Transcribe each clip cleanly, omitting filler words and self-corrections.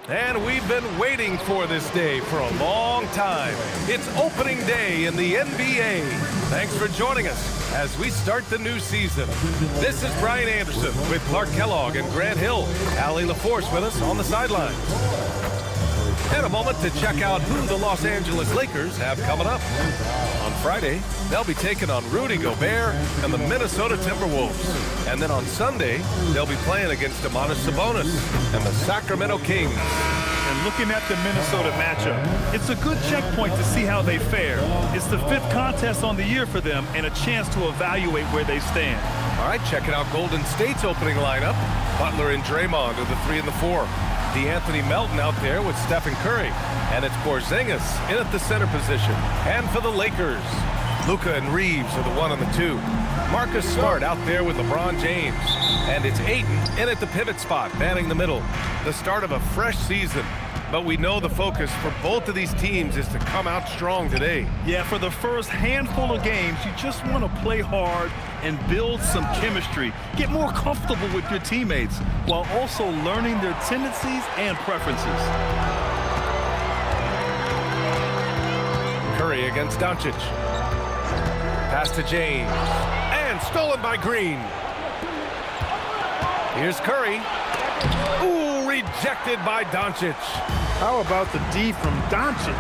And we've been waiting for this day for a long time. It's opening day in the NBA. Thanks for joining us as we start the new season. This is Brian Anderson with Clark Kellogg and Grant Hill. Allie LaForce with us on the sidelines. And a moment to check out who the Los Angeles Lakers have coming up. On Friday, they'll be taking on Rudy Gobert and the Minnesota Timberwolves. And then on Sunday, they'll be playing against Domantas Sabonis and the Sacramento Kings. And looking at the Minnesota matchup, it's a good checkpoint to see how they fare. It's the 5th contest on the year for them and a chance to evaluate where they stand. All right, checking out Golden State's opening lineup. Butler and Draymond are the 3 and the 4. D'Anthony Melton out there with Stephen Curry. And it's Porzingis in at the center position. And for the Lakers, Luka and Reeves are the 1 and the 2. Marcus Smart out there with LeBron James. And it's Ayton in at the pivot spot, manning the middle. The start of a fresh season. But we know the focus for both of these teams is to come out strong today. Yeah, for the first handful of games, you just want to play hard and build some chemistry. Get more comfortable with your teammates while also learning their tendencies and preferences. Curry against Doncic. Pass to James. And stolen by Green. Here's Curry. Ooh, rejected by Doncic. How about the D from Doncic?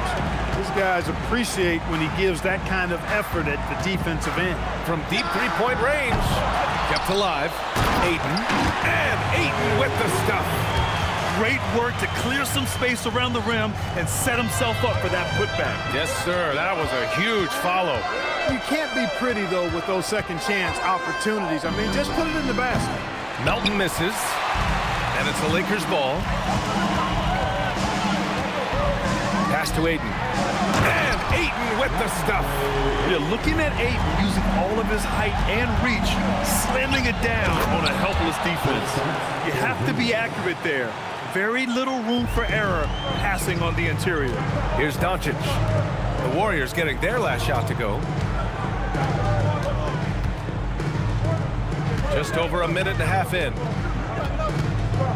These guys appreciate when he gives that kind of effort at the defensive end. From deep three-point range. Kept alive. Ayton. And Ayton with the stuff. Great work to clear some space around the rim and set himself up for that putback. Yes, sir. That was a huge follow. You can't be pretty, though, with those second chance opportunities. I mean, just put it in the basket. Melton misses. And it's the Lakers' ball. Pass to Ayton. And Ayton with the stuff. You're looking at Ayton using all of his height and reach, slamming it down on a helpless defense. You have to be accurate there. Very little room for error passing on the interior. Here's Doncic. The Warriors getting their last shot to go. Just over a minute and a half in.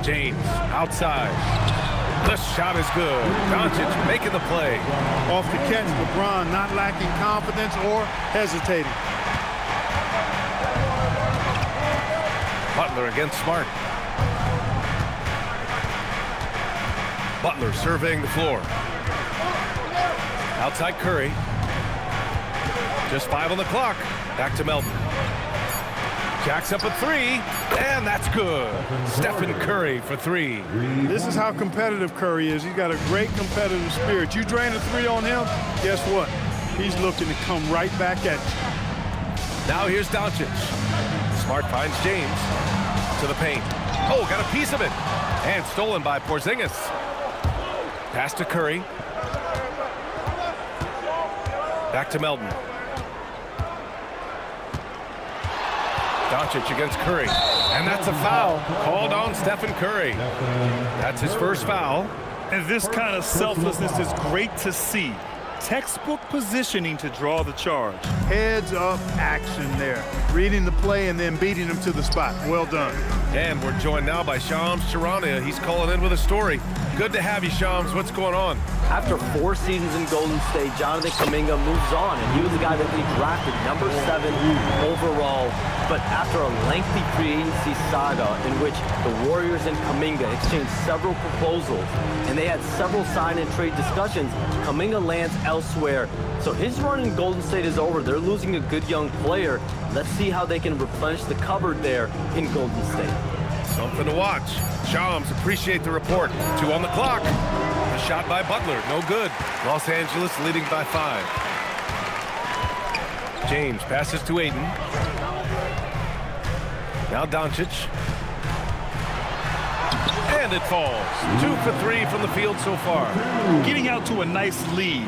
James outside. The shot is good. Doncic making the play. Off the catch, LeBron not lacking confidence or hesitating. Butler against Smart. Butler surveying the floor. Outside Curry. Just 5 on the clock. Back to Melton. Jacks up a 3, and that's good. Stephen Curry for 3. This is how competitive Curry is. He's got a great competitive spirit. You drain a 3 on him, guess what? He's looking to come right back at you. Now here's Doncic. Smart finds James to the paint. Oh, got a piece of it. And stolen by Porzingis. Pass to Curry. Back to Melton. Doncic against Curry. And that's a foul called on Stephen Curry. That's his first foul. And this kind of selflessness is great to see. Textbook positioning to draw the charge. Heads up action there. Reading the play and then beating him to the spot. Well done. And we're joined now by Shams Charania. He's calling in with a story. Good to have you, Shams. What's going on? After 4 seasons in Golden State, Jonathan Kuminga moves on, and he was the guy that they drafted number 7 overall. But after a lengthy free agency saga in which the Warriors and Kuminga exchanged several proposals, and they had several sign and trade discussions, Kuminga lands elsewhere. So his run in Golden State is over. They're losing a good young player. Let's see how they can replenish the cupboard there in Golden State. Something to watch. Shams, appreciate the report. 2 on the clock. The shot by Butler, no good. Los Angeles leading by 5. James passes to Ayton. Now Doncic. And it falls. 2 for 3 from the field so far. Getting out to a nice lead.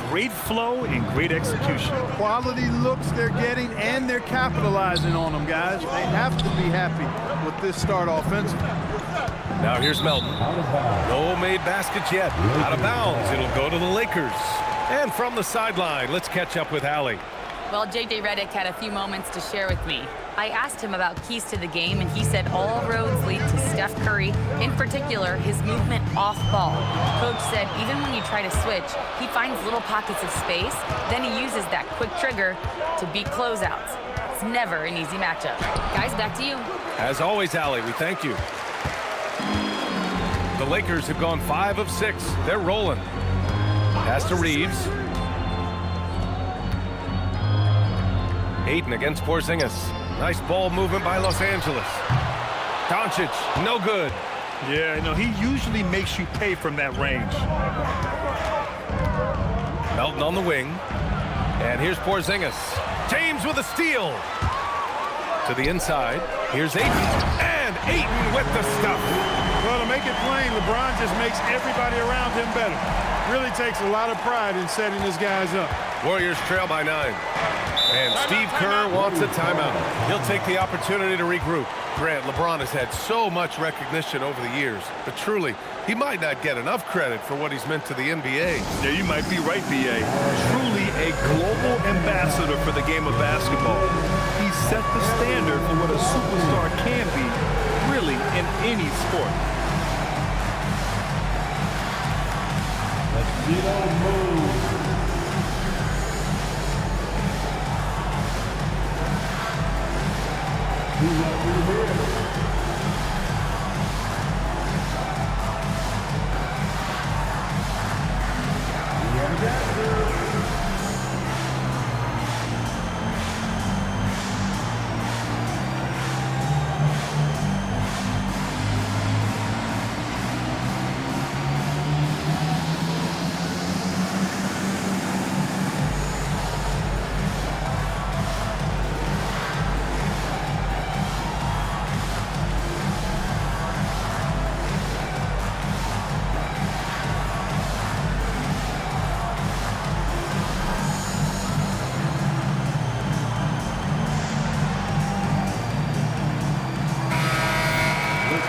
Great flow and great execution. Quality looks they're getting, and they're capitalizing on them, guys. They have to be happy with this start offensively. Now here's Melton. No made baskets yet. Out of bounds. It'll go to the Lakers. And from the sideline, let's catch up with Allie. Well, J.J. Redick had a few moments to share with me. I asked him about keys to the game, and he said all roads lead to Steph Curry, in particular, his movement off ball. Coach said even when you try to switch, he finds little pockets of space, then he uses that quick trigger to beat closeouts. It's never an easy matchup. Guys, back to you. As always, Allie, we thank you. The Lakers have gone 5 of 6. They're rolling. Pass to Reeves. Ayton against Porzingis. Nice ball movement by Los Angeles. Doncic, no good. Yeah, no, he usually makes you pay from that range. Melton on the wing. And here's Porzingis. James with a steal. To the inside. Here's Ayton. And Ayton with the stuff. Well, to make it plain, LeBron just makes everybody around him better. Really takes a lot of pride in setting his guys up. Warriors trail by 9. And Steve Kerr wants a timeout. He'll take the opportunity to regroup. Grant, LeBron has had so much recognition over the years, but truly, he might not get enough credit for what he's meant to the NBA. Yeah, you might be right, B.A. Truly a global ambassador for the game of basketball. He set the standard for what a superstar can be, really, in any sport.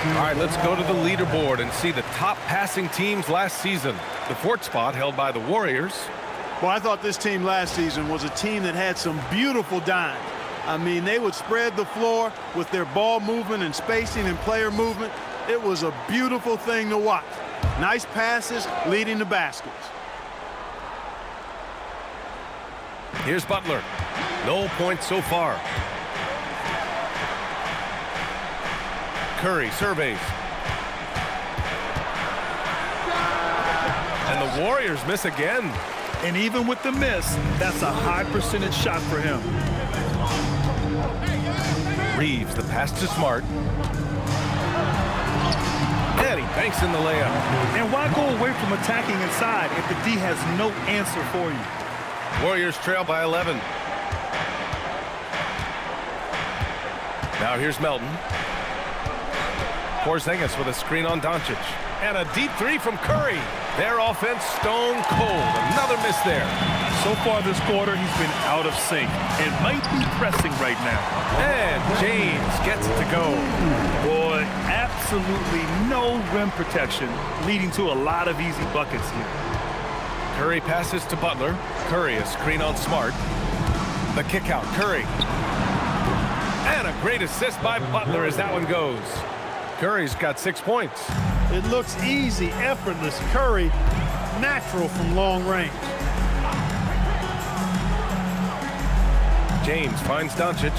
All right, let's go to the leaderboard and see the top passing teams last season. The 4th spot held by the Warriors. Well, I thought this team last season was a team that had some beautiful dimes. I mean, they would spread the floor with their ball movement and spacing and player movement. It was a beautiful thing to watch. Nice passes leading to baskets. Here's Butler. No points so far. Curry surveys. And the Warriors miss again. And even with the miss, that's a high percentage shot for him. Reeves, the pass to Smart. And he banks in the layup. And why go away from attacking inside if the D has no answer for you? Warriors trail by 11. Now here's Melton. Porzingis with a screen on Doncic. And a deep 3 from Curry. Their offense stone cold. Another miss there. So far this quarter, he's been out of sync and might be pressing right now. And James gets it to go. Boy, absolutely no rim protection, leading to a lot of easy buckets here. Curry passes to Butler. Curry a screen on Smart. The kick out, Curry. And a great assist by Butler as that one goes. Curry's got 6 points. It looks easy, effortless. Curry, natural from long range. James finds Doncic.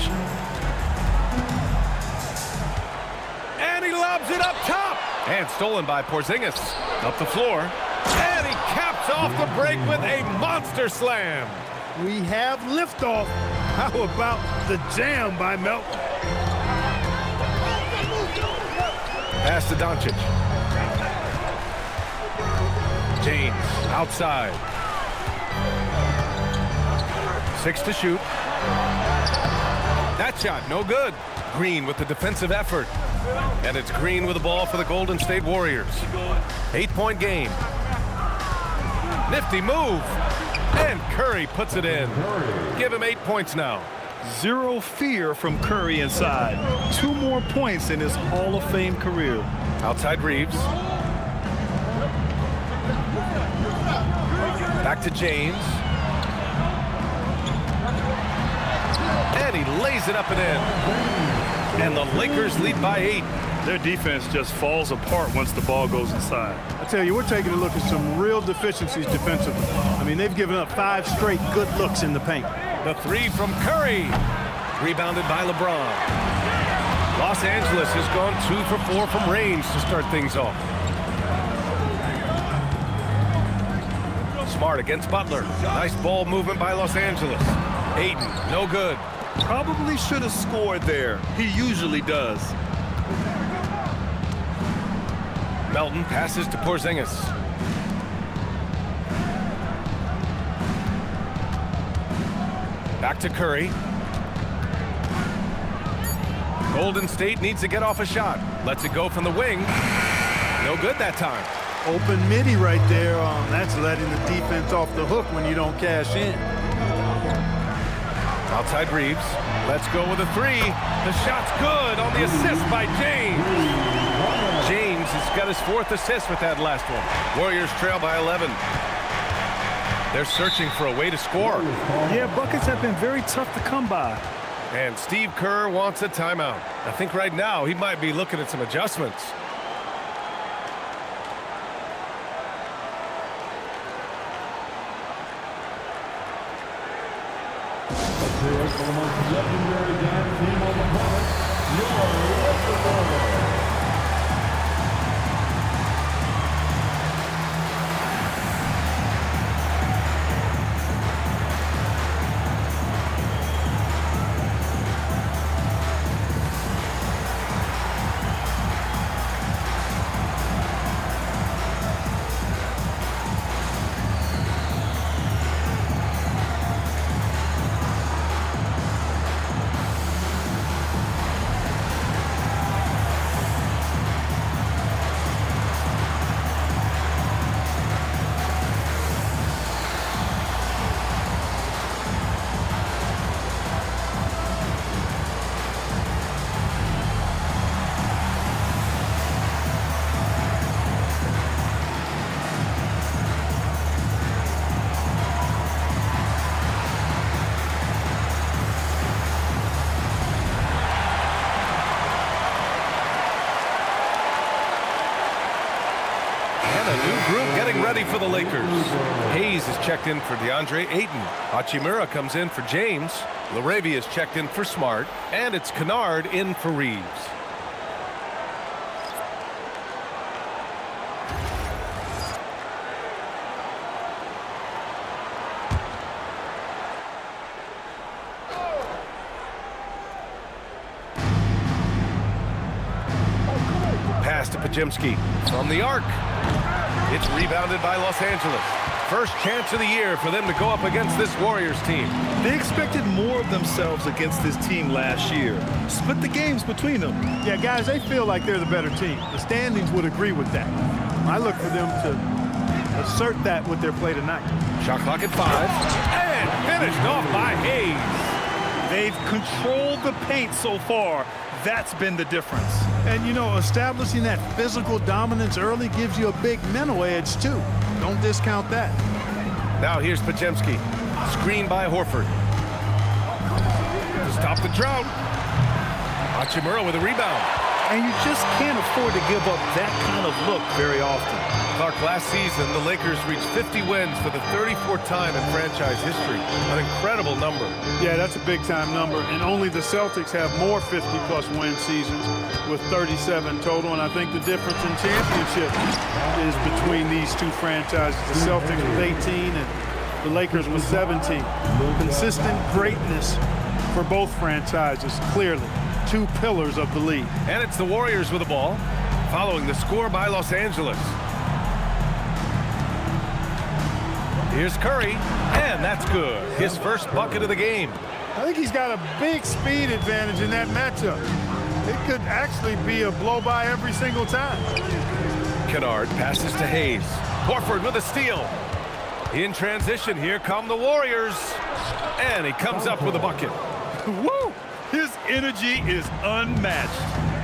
And he lobs it up top. And stolen by Porzingis. Up the floor. And he caps off the break with a monster slam. We have liftoff. How about the jam by Melton? Pass to Doncic. James outside. 6 to shoot. That shot, no good. Green with the defensive effort. And it's Green with the ball for the Golden State Warriors. 8-point game. Nifty move. And Curry puts it in. Give him 8 points now. Zero fear from Curry inside. 2 more points in his Hall of Fame career. Outside Reeves. Back to James. And he lays it up and in. And the Lakers lead by 8. Their defense just falls apart once the ball goes inside. I tell you, we're taking a look at some real deficiencies defensively. I mean, they've given up 5 straight good looks in the paint. The 3 from Curry. Rebounded by LeBron. Los Angeles has gone 2 for 4 from range to start things off. Smart against Butler. Nice ball movement by Los Angeles. Ayton, no good. Probably should have scored there. He usually does. Melton passes to Porzingis. Back to Curry. Golden State needs to get off a shot. Lets it go from the wing. No good that time. Open midi right there. That's letting the defense off the hook when you don't cash in. Outside Reeves. Let's go with a 3. The shot's good on the assist by James. James has got his 4th assist with that last one. Warriors trail by 11. They're searching for a way to score. Yeah, buckets have been very tough to come by. And Steve Kerr wants a timeout. I think right now he might be looking at some adjustments. For the most legendary dance team on the planet, your Ready for the Lakers. Hayes is checked in for DeAndre Ayton. Hachimura comes in for James. Laravia is checked in for Smart. And it's Kennard in for Reeves. Pass to Podziemski from the arc. It's rebounded by Los Angeles. First chance of the year for them to go up against this Warriors team. They expected more of themselves against this team last year. Split the games between them. Yeah, guys, they feel like they're the better team. The standings would agree with that. I look for them to assert that with their play tonight. Shot clock at 5. And finished off by Hayes. They've controlled the paint so far. That's been the difference. And, you know, establishing that physical dominance early gives you a big mental edge, too. Don't discount that. Now here's Podziemski. Screen by Horford. Stop the drought. Hachimura with a rebound. And you just can't afford to give up that kind of look very often. Clark, last season, the Lakers reached 50 wins for the 34th time in franchise history. An incredible number. Yeah, that's a big-time number. And only the Celtics have more 50-plus win seasons with 37 total. And I think the difference in championship is between these two franchises. The Celtics with 18 and the Lakers with 17. Consistent greatness for both franchises, clearly. Two pillars of the league. And it's the Warriors with the ball, following the score by Los Angeles. Here's Curry, and that's good. His first bucket of the game. I think he's got a big speed advantage in that matchup. It could actually be a blow-by every single time. Kennard passes to Hayes. Horford with a steal. In transition, here come the Warriors. And he comes up with a bucket. Woo! His energy is unmatched.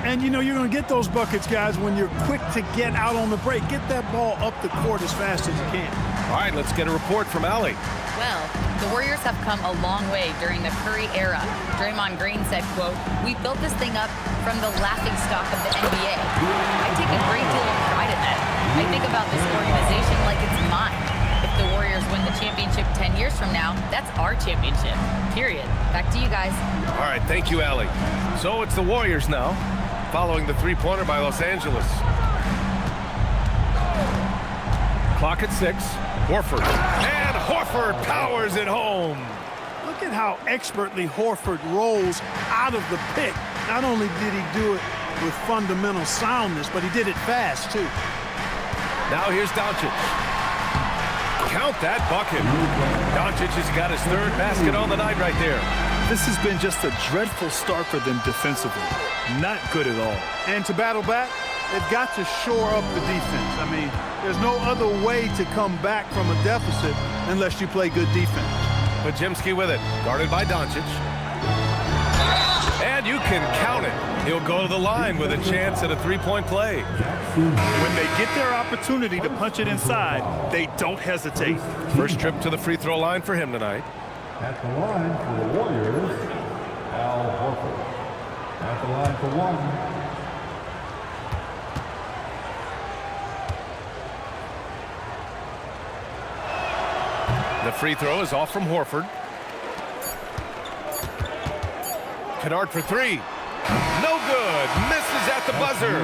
And, you know, you're going to get those buckets, guys, when you're quick to get out on the break. Get that ball up the court as fast as you can. All right, let's get a report from Allie. Well, the Warriors have come a long way during the Curry era. Draymond Green said, quote, "We built this thing up from the laughingstock of the NBA. I take a great deal of pride in that. I think about this organization like it's mine. If the Warriors win the championship 10 years from now, that's our championship, period." Back to you guys. All right, thank you, Allie. So it's the Warriors now, following the three-pointer by Los Angeles. Clock at 6. Horford. And Horford powers it home. Look at how expertly Horford rolls out of the pick. Not only did he do it with fundamental soundness, but he did it fast, too. Now here's Doncic. Count that bucket. Doncic has got his third basket on the night right there. This has been just a dreadful start for them defensively. Not good at all. And to battle back, they've got to shore up the defense. I mean, there's no other way to come back from a deficit unless you play good defense. Podziemski with it, guarded by Doncic. And you can count it. He'll go to the line with a chance at a three-point play. When they get their opportunity to punch it inside, they don't hesitate. First trip to the free throw line for him tonight. At the line for the Warriors, Al Horford. At the line for one. The free throw is off from Horford. Kennard for three. No good. Misses at the buzzer.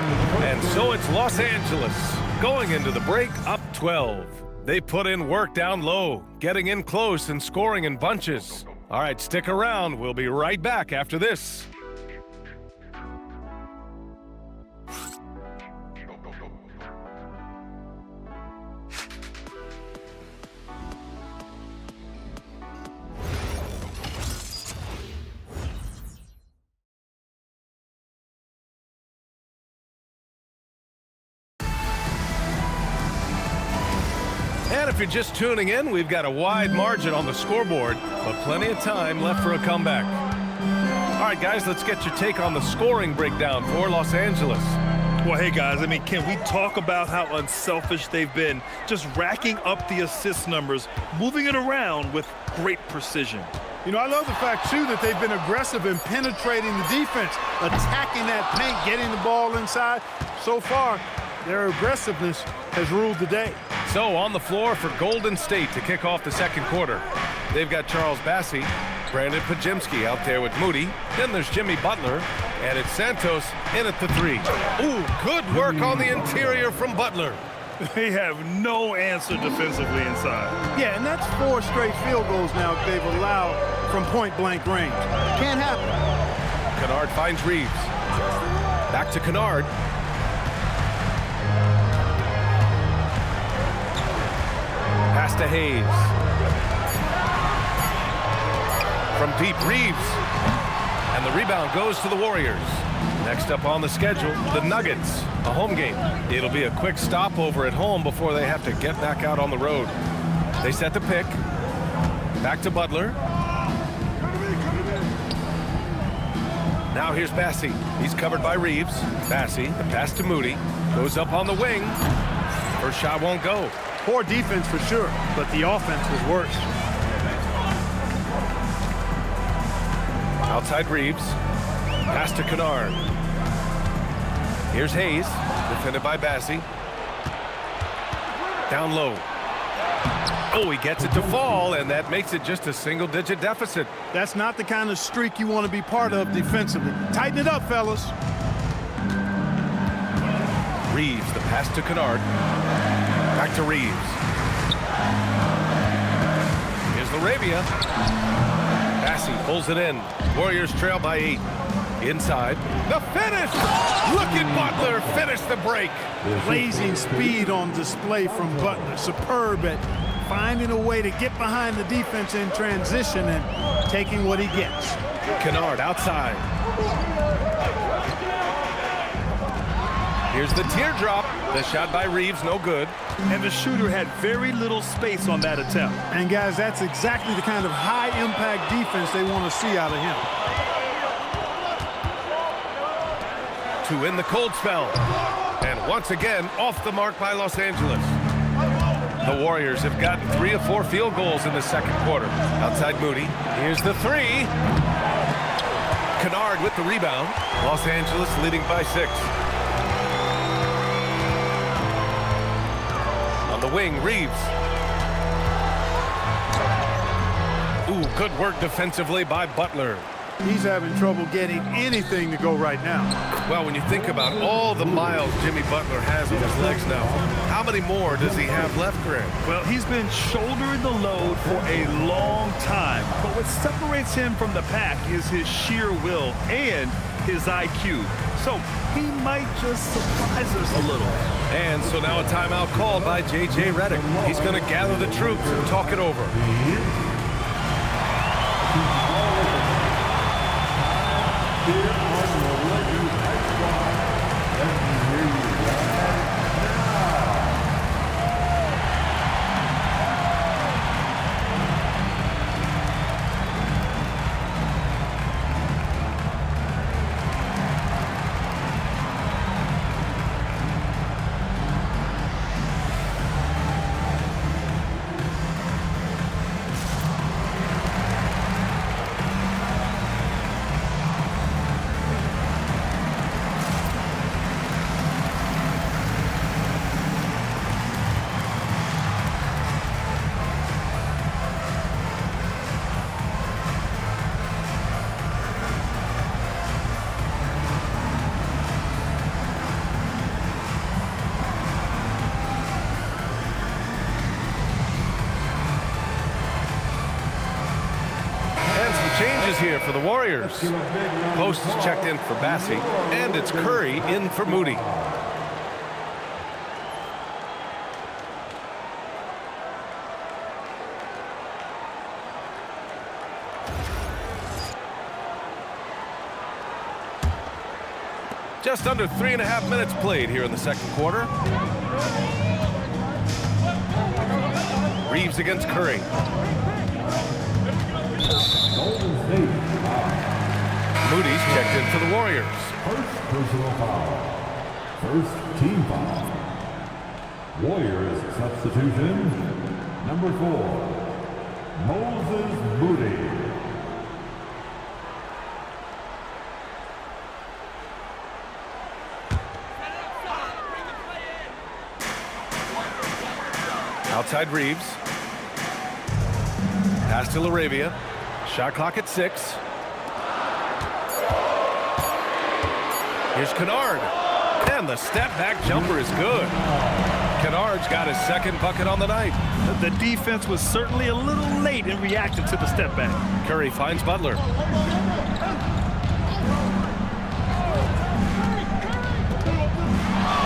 And so it's Los Angeles going into the break up 12. They put in work down low, getting in close and scoring in bunches. All right, stick around. We'll be right back after this. And if you're just tuning in, we've got a wide margin on the scoreboard, but plenty of time left for a comeback. All right, guys, let's get your take on the scoring breakdown for Los Angeles. Well, hey, guys, I mean, can we talk about how unselfish they've been? Just racking up the assist numbers, moving it around with great precision. You know, I love the fact, too, that they've been aggressive in penetrating the defense, attacking that paint, getting the ball inside. So far, their aggressiveness has ruled the day. So on the floor for Golden State to kick off the second quarter. They've got Charles Bassey, Brandon Podziemski out there with Moody. Then there's Jimmy Butler, and it's Santos in at the three. Ooh, good work on the interior from Butler. They have no answer defensively inside. Yeah, and that's 4 straight field goals now they've allowed from point-blank range. Can't happen. Kennard finds Reeves. Back to Kennard. Pass to Hayes. From deep, Reeves. And the rebound goes to the Warriors. Next up on the schedule, the Nuggets, a home game. It'll be a quick stopover at home before they have to get back out on the road. They set the pick. Back to Butler. Now here's Bassey. He's covered by Reeves. Bassey, the pass to Moody. Goes up on the wing. First shot won't go. Poor defense for sure, but the offense was worse. Outside Reeves. Pass to Kennard. Here's Hayes, defended by Bassey. Down low. Oh, he gets it to fall, and that makes it just a single-digit deficit. That's not the kind of streak you want to be part of defensively. Tighten it up, fellas. Reeves, the pass to Kennard. Back to Reeves. Here's Laravia. Bassey pulls it in. Warriors trail by 8. Inside. The finish! Look at Butler finish the break. Blazing speed on display from Butler. Superb at finding a way to get behind the defense in transition and taking what he gets. Kennard outside. Here's the teardrop. The shot by Reeves, no good. And the shooter had very little space on that attempt. And guys, that's exactly the kind of high-impact defense they want to see out of him. To win the cold spell. And once again, off the mark by Los Angeles. The Warriors have gotten 3 of 4 field goals in the second quarter. Outside Moody. Here's the 3. Kennard with the rebound. Los Angeles leading by 6. On the wing, Reeves. Ooh, good work defensively by Butler. He's having trouble getting anything to go right now. Well, when you think about all the miles Jimmy Butler has on his legs now, how many more does he have left, Grant? Well, he's been shouldering the load for a long time. But what separates him from the pack is his sheer will and his IQ. So he might just surprise us a little. And so now a timeout called by J.J. Redick. He's going to gather the troops and talk it over. Changes here for the Warriors. Post is checked in for Bassey, and it's Curry in for Moody. Just under 3.5 minutes played here in the second quarter. Reeves against Curry. Moody's checked in for the Warriors. First personal foul. First team foul. Warriors substitution. Number 4, Moses Moody. Outside Reeves. Pass to LaRavia. Shot clock at 6. Here's Kennard. And the step-back jumper is good. Kennard's got his second bucket on the night. The defense was certainly a little late in reacting to the step back. Curry finds Butler.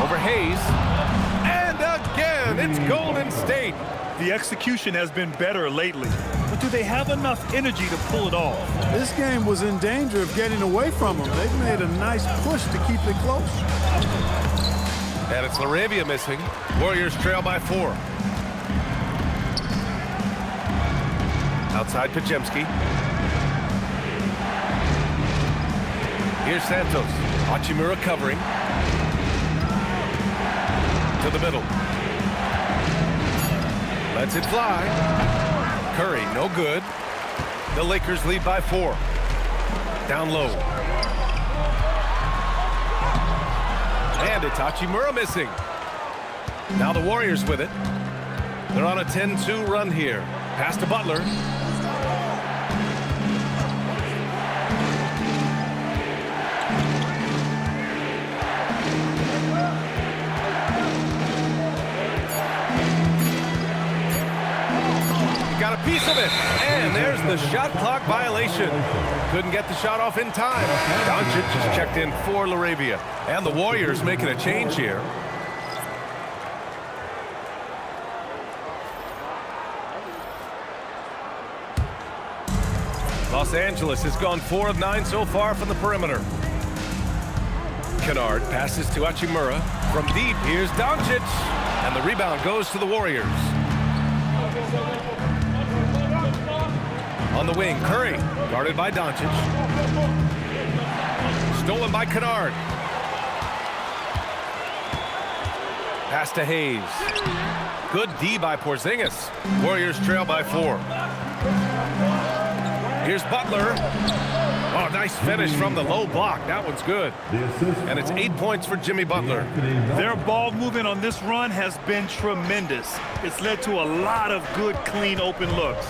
Over Hayes. And again, it's Golden State. The execution has been better lately, but do they have enough energy to pull it off? This game was in danger of getting away from them. They've made a nice push to keep it close. And it's LaRavia missing. Warriors trail by 4. Outside Podziemski. Here's Santos. Hachimura covering. To the middle. Lets it fly. Curry, no good. The Lakers lead by 4. Down low. And it's Hachimura missing. Now the Warriors with it. They're on a 10-2 run here. Pass to Butler. Got a piece of it, and there's the shot clock violation. Couldn't get the shot off in time. Doncic just checked in for LaRavia, and the Warriors making a change here. Los Angeles has gone 4 of 9 so far from the perimeter. Kennard passes to Hachimura. From deep, here's Doncic, and the rebound goes to the Warriors. On the wing, Curry, guarded by Doncic. Stolen by Kennard. Pass to Hayes. Good D by Porzingis. Warriors trail by 4. Here's Butler. Oh, nice finish from the low block. That one's good. And it's 8 points for Jimmy Butler. Their ball movement on this run has been tremendous. It's led to a lot of good, clean, open looks.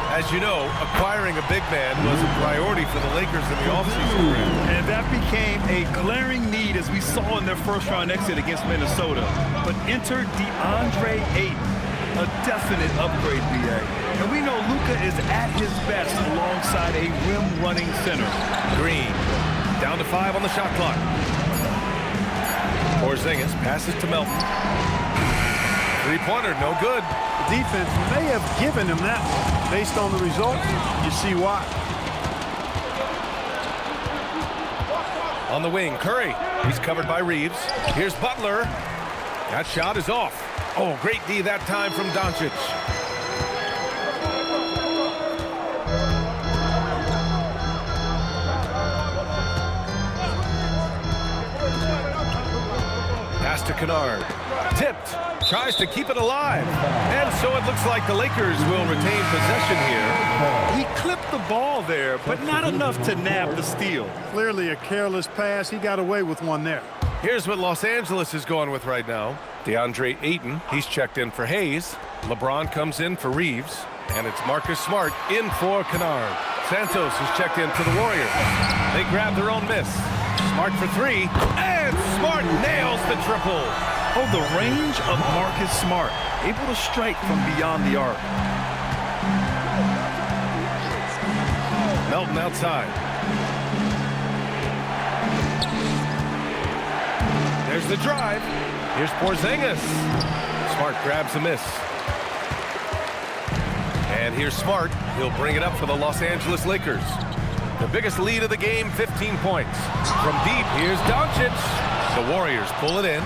As you know, acquiring a big man was a priority for the Lakers in the offseason. And that became a glaring need as we saw in their first-round exit against Minnesota. But enter DeAndre Ayton, a definite upgrade, BA. And we know Luka is at his best alongside a rim-running center. Green, down to 5 on the shot clock. Porzingis passes to Melton. Three-pointer, no good. The defense may have given him that one. Based on the results, you see why. On the wing, Curry. He's covered by Reeves. Here's Butler. That shot is off. Oh, great D that time from Doncic. Pass to Kennard. Tipped. Tries to keep it alive. And so it looks like the Lakers will retain possession here. He clipped the ball there, but not enough to nab the steal. Clearly a careless pass. He got away with one there. Here's what Los Angeles is going with right now. DeAndre Ayton, he's checked in for Hayes. LeBron comes in for Reeves. And it's Marcus Smart in for Kennard. Santos is checked in for the Warriors. They grab their own miss. Smart for 3. And Smart nails the triple. Oh, the range of Marcus Smart. Able to strike from beyond the arc. Melton outside. There's the drive. Here's Porzingis. Smart grabs a miss. And here's Smart. He'll bring it up for the Los Angeles Lakers. The biggest lead of the game, 15 points. From deep, here's Doncic. The Warriors pull it in.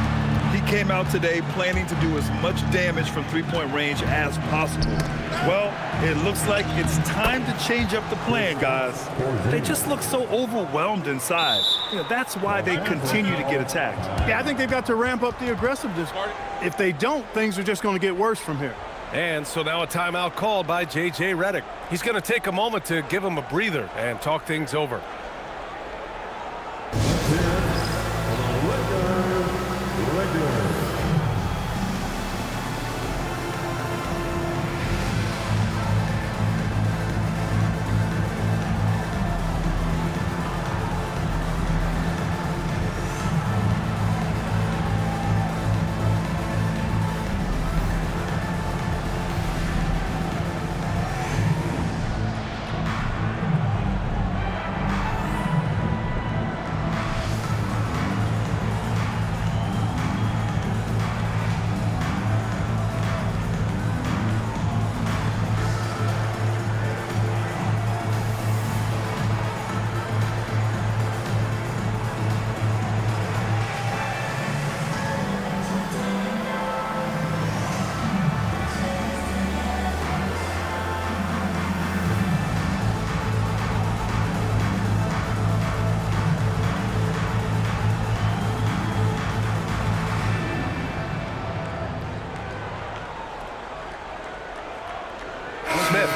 He came out today planning to do as much damage from three-point range as possible. Well, it looks like it's time to change up the plan, guys. They just look so overwhelmed inside. You know, that's why they continue to get attacked. Yeah, I think they've got to ramp up the aggressiveness. If they don't, things are just going to get worse from here. And so now a timeout called by J.J. Redick. He's going to take a moment to give him a breather and talk things over.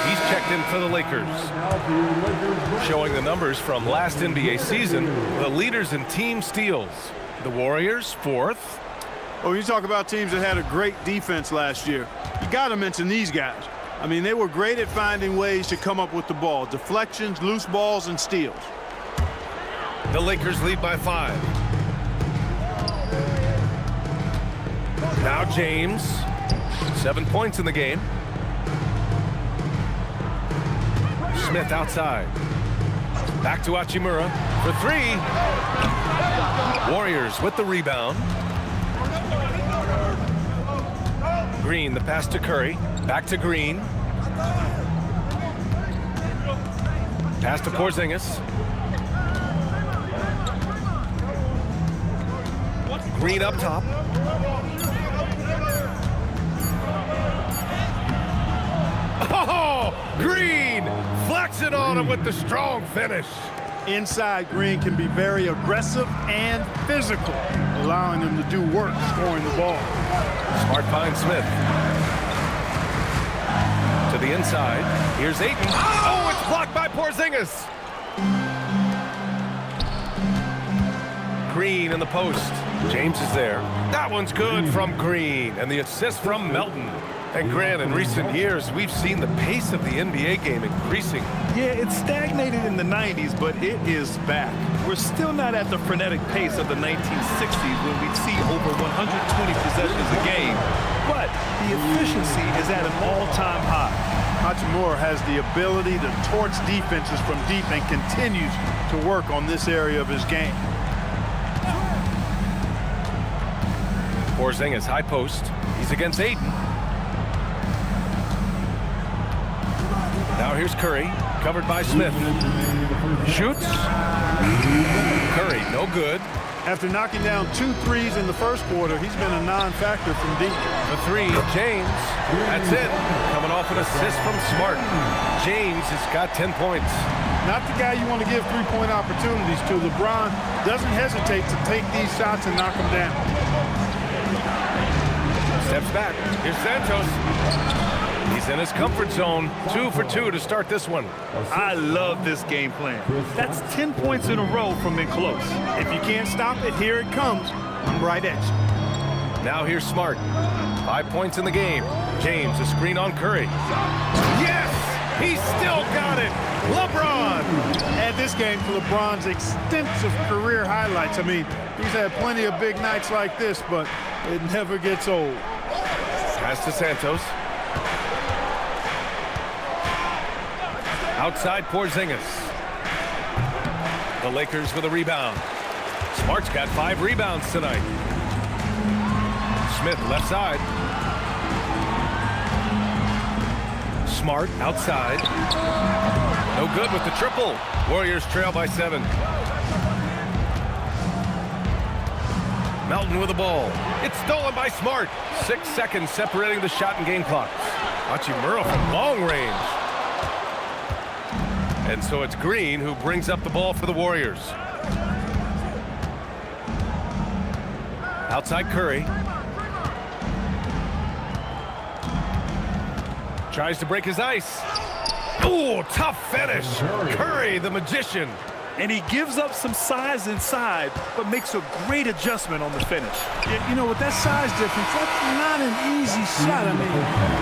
He's checked in for the Lakers. Showing the numbers from last NBA season, the leaders in team steals. The Warriors, 4th. Well, you talk about teams that had a great defense last year. You got to mention these guys. I mean, they were great at finding ways to come up with the ball. Deflections, loose balls, and steals. The Lakers lead by 5. Now James, 7 points in the game. Smith outside. Back to Hachimura for 3. Warriors with the rebound. Green, the pass to Curry. Back to Green. Pass to Porzingis. Green up top. Oh, Green flexing on him with the strong finish. Inside, Green can be very aggressive and physical, allowing them to do work scoring the ball. Smart finds Smith. the inside. Here's Ayton. Oh, it's blocked by Porzingis. Green in the post. James is there. That one's good from Green. And the assist from Melton. And Grant, in recent years, we've seen the pace of the NBA game increasing. Yeah, it stagnated in the 90s, but it is back. We're still not at the frenetic pace of the 1960s when we'd see over 120 possessions a game. But the efficiency is at an all-time high. Hachimura has the ability to torch defenses from deep and continues to work on this area of his game. Porzingis high post. He's against Ayton. Now here's Curry, covered by Smith. Shoots. Curry, no good. After knocking down 2 threes in the first quarter, he's been a non-factor from deep. The three, James. That's it. Coming off an assist from Smart. James has got 10 points. Not the guy you want to give three-point opportunities to. LeBron doesn't hesitate to take these shots and knock them down. Steps back. Here's Santos. He's in his comfort zone. 2 for 2 to start this one. I love this game plan. That's 10 points in a row from in close. If you can't stop it, here it comes. I'm right at you. Now here's Smart. 5 points in the game. James, a screen on Curry. Yes! He still got it! LeBron! Add this game to LeBron's extensive career highlights. I mean, he's had plenty of big nights like this, but it never gets old. Pass to Santos. Outside Porzingis. The Lakers with a rebound. Smart's got 5 rebounds tonight. Smith left side. Smart outside. No good with the triple. Warriors trail by 7. Melton with the ball. It's stolen by Smart. 6 seconds separating the shot and game clock. Hachimura from long range. And so it's Green who brings up the ball for the Warriors. Outside Curry. Tries to break his ice. Ooh, tough finish. Curry, the magician. And he gives up some size inside, but makes a great adjustment on the finish. You know, with that size difference, that's not an easy shot. I mean,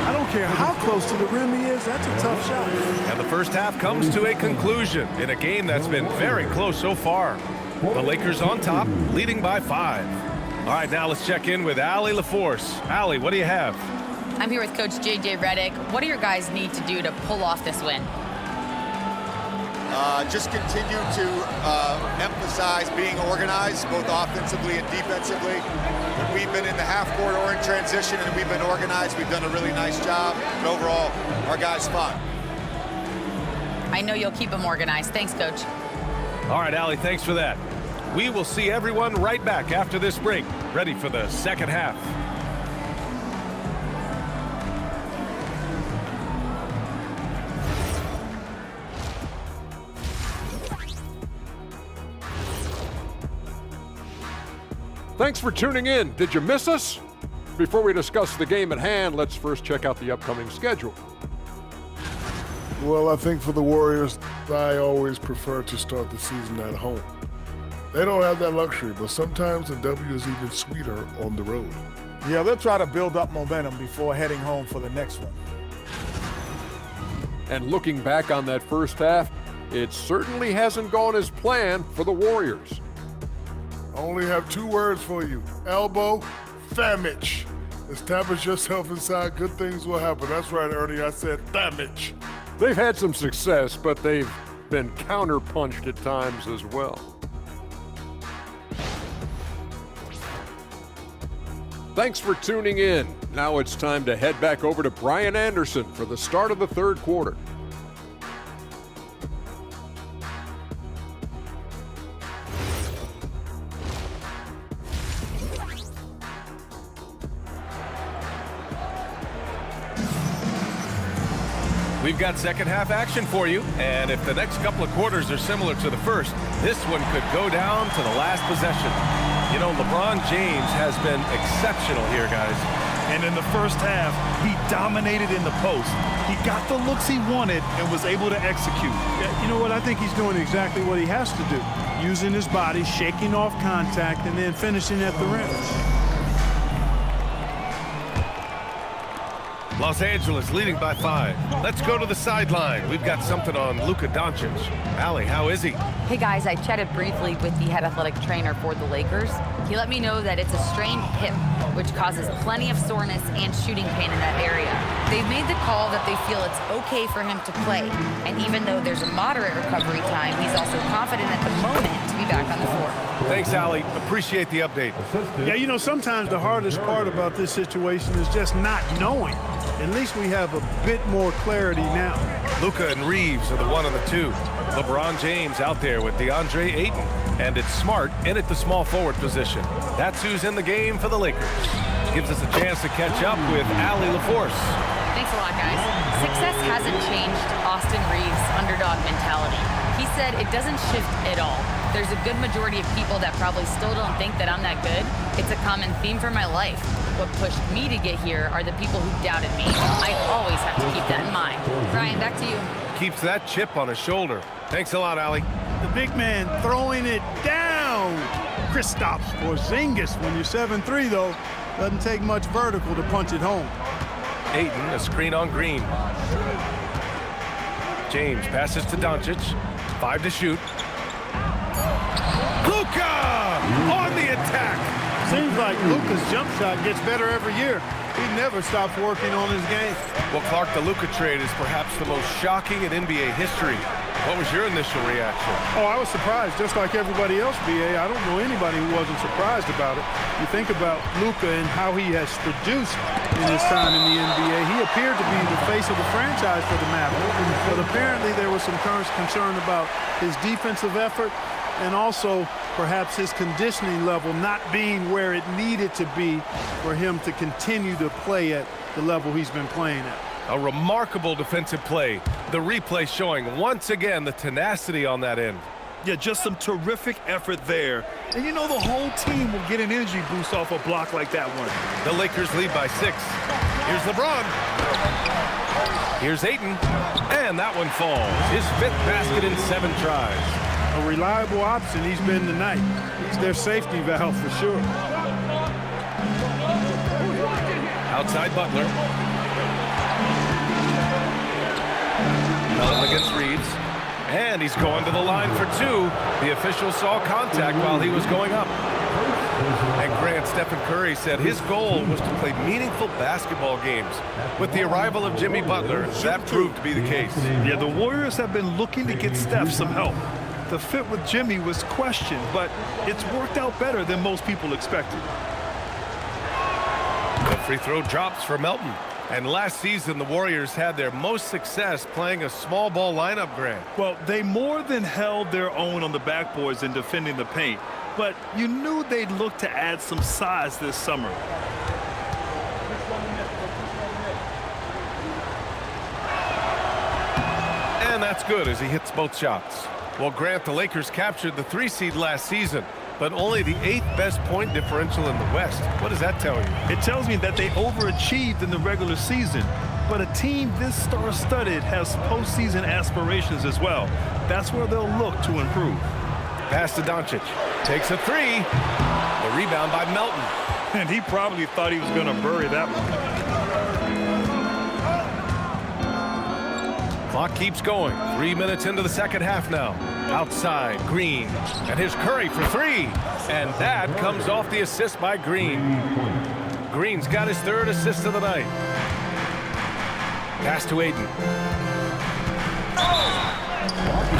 I don't care how close to the rim he is, that's a tough shot. And the first half comes to a conclusion in a game that's been very close so far. The Lakers on top, leading by 5. All right, now let's check in with Allie LaForce. Allie, what do you have? I'm here with Coach J.J. Redick. What do your guys need to do to pull off this win? Just continue to emphasize being organized, both offensively and defensively. When we've been in the half-court or in transition and we've been organized, we've done a really nice job. And overall, our guys fought. I know you'll keep them organized. Thanks, Coach. All right, Allie, thanks for that. We will see everyone right back after this break, ready for the second half. Thanks for tuning in. Did you miss us? Before we discuss the game at hand, let's first check out the upcoming schedule. Well, I think for the Warriors, I always prefer to start the season at home. They don't have that luxury, but sometimes the W is even sweeter on the road. Yeah, they'll try to build up momentum before heading home for the next one. And looking back on that first half, it certainly hasn't gone as planned for the Warriors. I only have 2 words for you. Elbow, damage. Establish yourself inside, good things will happen. That's right, Ernie, I said damage. They've had some success, but they've been counterpunched at times as well. Thanks for tuning in. Now it's time to head back over to Brian Anderson for the start of the third quarter. We've got second half action for you, and if the next couple of quarters are similar to the first, this one could go down to the last possession. You know, LeBron James has been exceptional here, guys. And in the first half, he dominated in the post. He got the looks he wanted and was able to execute. Yeah, you know what? I think he's doing exactly what he has to do. Using his body, shaking off contact, and then finishing at the rim. Los Angeles leading by 5. Let's go to the sideline. We've got something on Luka Doncic. Allie, how is he? Hey guys, I chatted briefly with the head athletic trainer for the Lakers. He let me know that it's a strained hip, which causes plenty of soreness and shooting pain in that area. They've made the call that they feel it's okay for him to play. And even though there's a moderate recovery time, he's also confident at the moment to be back on the floor. Thanks, Allie. Appreciate the update. Yeah, you know, sometimes the hardest part about this situation is just not knowing. At least we have a bit more clarity now. Luka and Reeves are the 1 and the 2. LeBron James out there with DeAndre Ayton. And it's Smart in at the small forward position. That's who's in the game for the Lakers. Gives us a chance to catch up with Allie LaForce. Thanks a lot, guys. Success hasn't changed Austin Reeves' underdog mentality. He said it doesn't shift at all. There's a good majority of people that probably still don't think that I'm that good. It's a common theme for my life. What pushed me to get here are the people who doubted me. I always have to keep that in mind. Ryan, back to you. Keeps that chip on his shoulder. Thanks a lot, Allie. The big man throwing it down. Kristaps Porzingis. When you're 7'3", though, doesn't take much vertical to punch it home. Ayton, a screen on Green. James passes to Doncic. 5 to shoot. Luka on the attack. Seems like Luka's jump shot gets better every year. He never stops working on his game. Well, Clark, the Luka trade is perhaps the most shocking in NBA history. What was your initial reaction? Oh, I was surprised, just like everybody else, BA. I don't know anybody who wasn't surprised about it. You think about Luka and how he has produced in his time in the NBA. He appeared to be the face of the franchise for the Mavericks, but apparently there was some concern about his defensive effort and also perhaps his conditioning level not being where it needed to be for him to continue to play at the level he's been playing at. A remarkable defensive play. The replay showing once again the tenacity on that end. Yeah, just some terrific effort there. And you know the whole team will get an energy boost off a block like that one. The Lakers lead by 6. Here's LeBron. Here's Ayton. And that one falls. His 5th basket in 7 tries. A reliable option he's been tonight. He's their safety valve for sure. Outside Butler. Melton against Reeves. And he's going to the line for 2. The official saw contact while he was going up. And Grant, Stephen Curry said his goal was to play meaningful basketball games. With the arrival of Jimmy Butler, that proved to be the case. Yeah, the Warriors have been looking to get Steph some help. The fit with Jimmy was questioned, but it's worked out better than most people expected. The free throw drops for Melton. And last season, the Warriors had their most success playing a small ball lineup, Grant. Well, they more than held their own on the backboards in defending the paint. But you knew they'd look to add some size this summer. And that's good as he hits both shots. Well, Grant, the Lakers captured the 3 seed last season, but only the 8th best point differential in the West. What does that tell you? It tells me that they overachieved in the regular season. But a team this star-studded has postseason aspirations as well. That's where they'll look to improve. Pass to Doncic. Takes a 3. The rebound by Melton. And he probably thought he was going to bury that one. Clock keeps going. 3 minutes into the second half now. Outside, Green. And here's Curry for 3. And that comes off the assist by Green. Green's got his 3rd assist of the night. Pass to Ayton.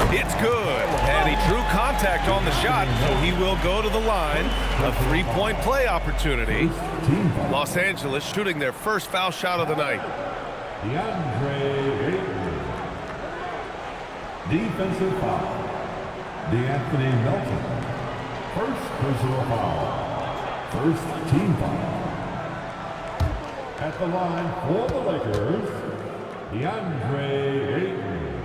It's good. And he drew contact on the shot, so he will go to the line. A 3-point play opportunity. Los Angeles shooting their first foul shot of the night. DeAndre Ayton. Defensive foul. DeAnthony Melton. First personal foul. First team foul. At the line for the Lakers, DeAndre Ayton.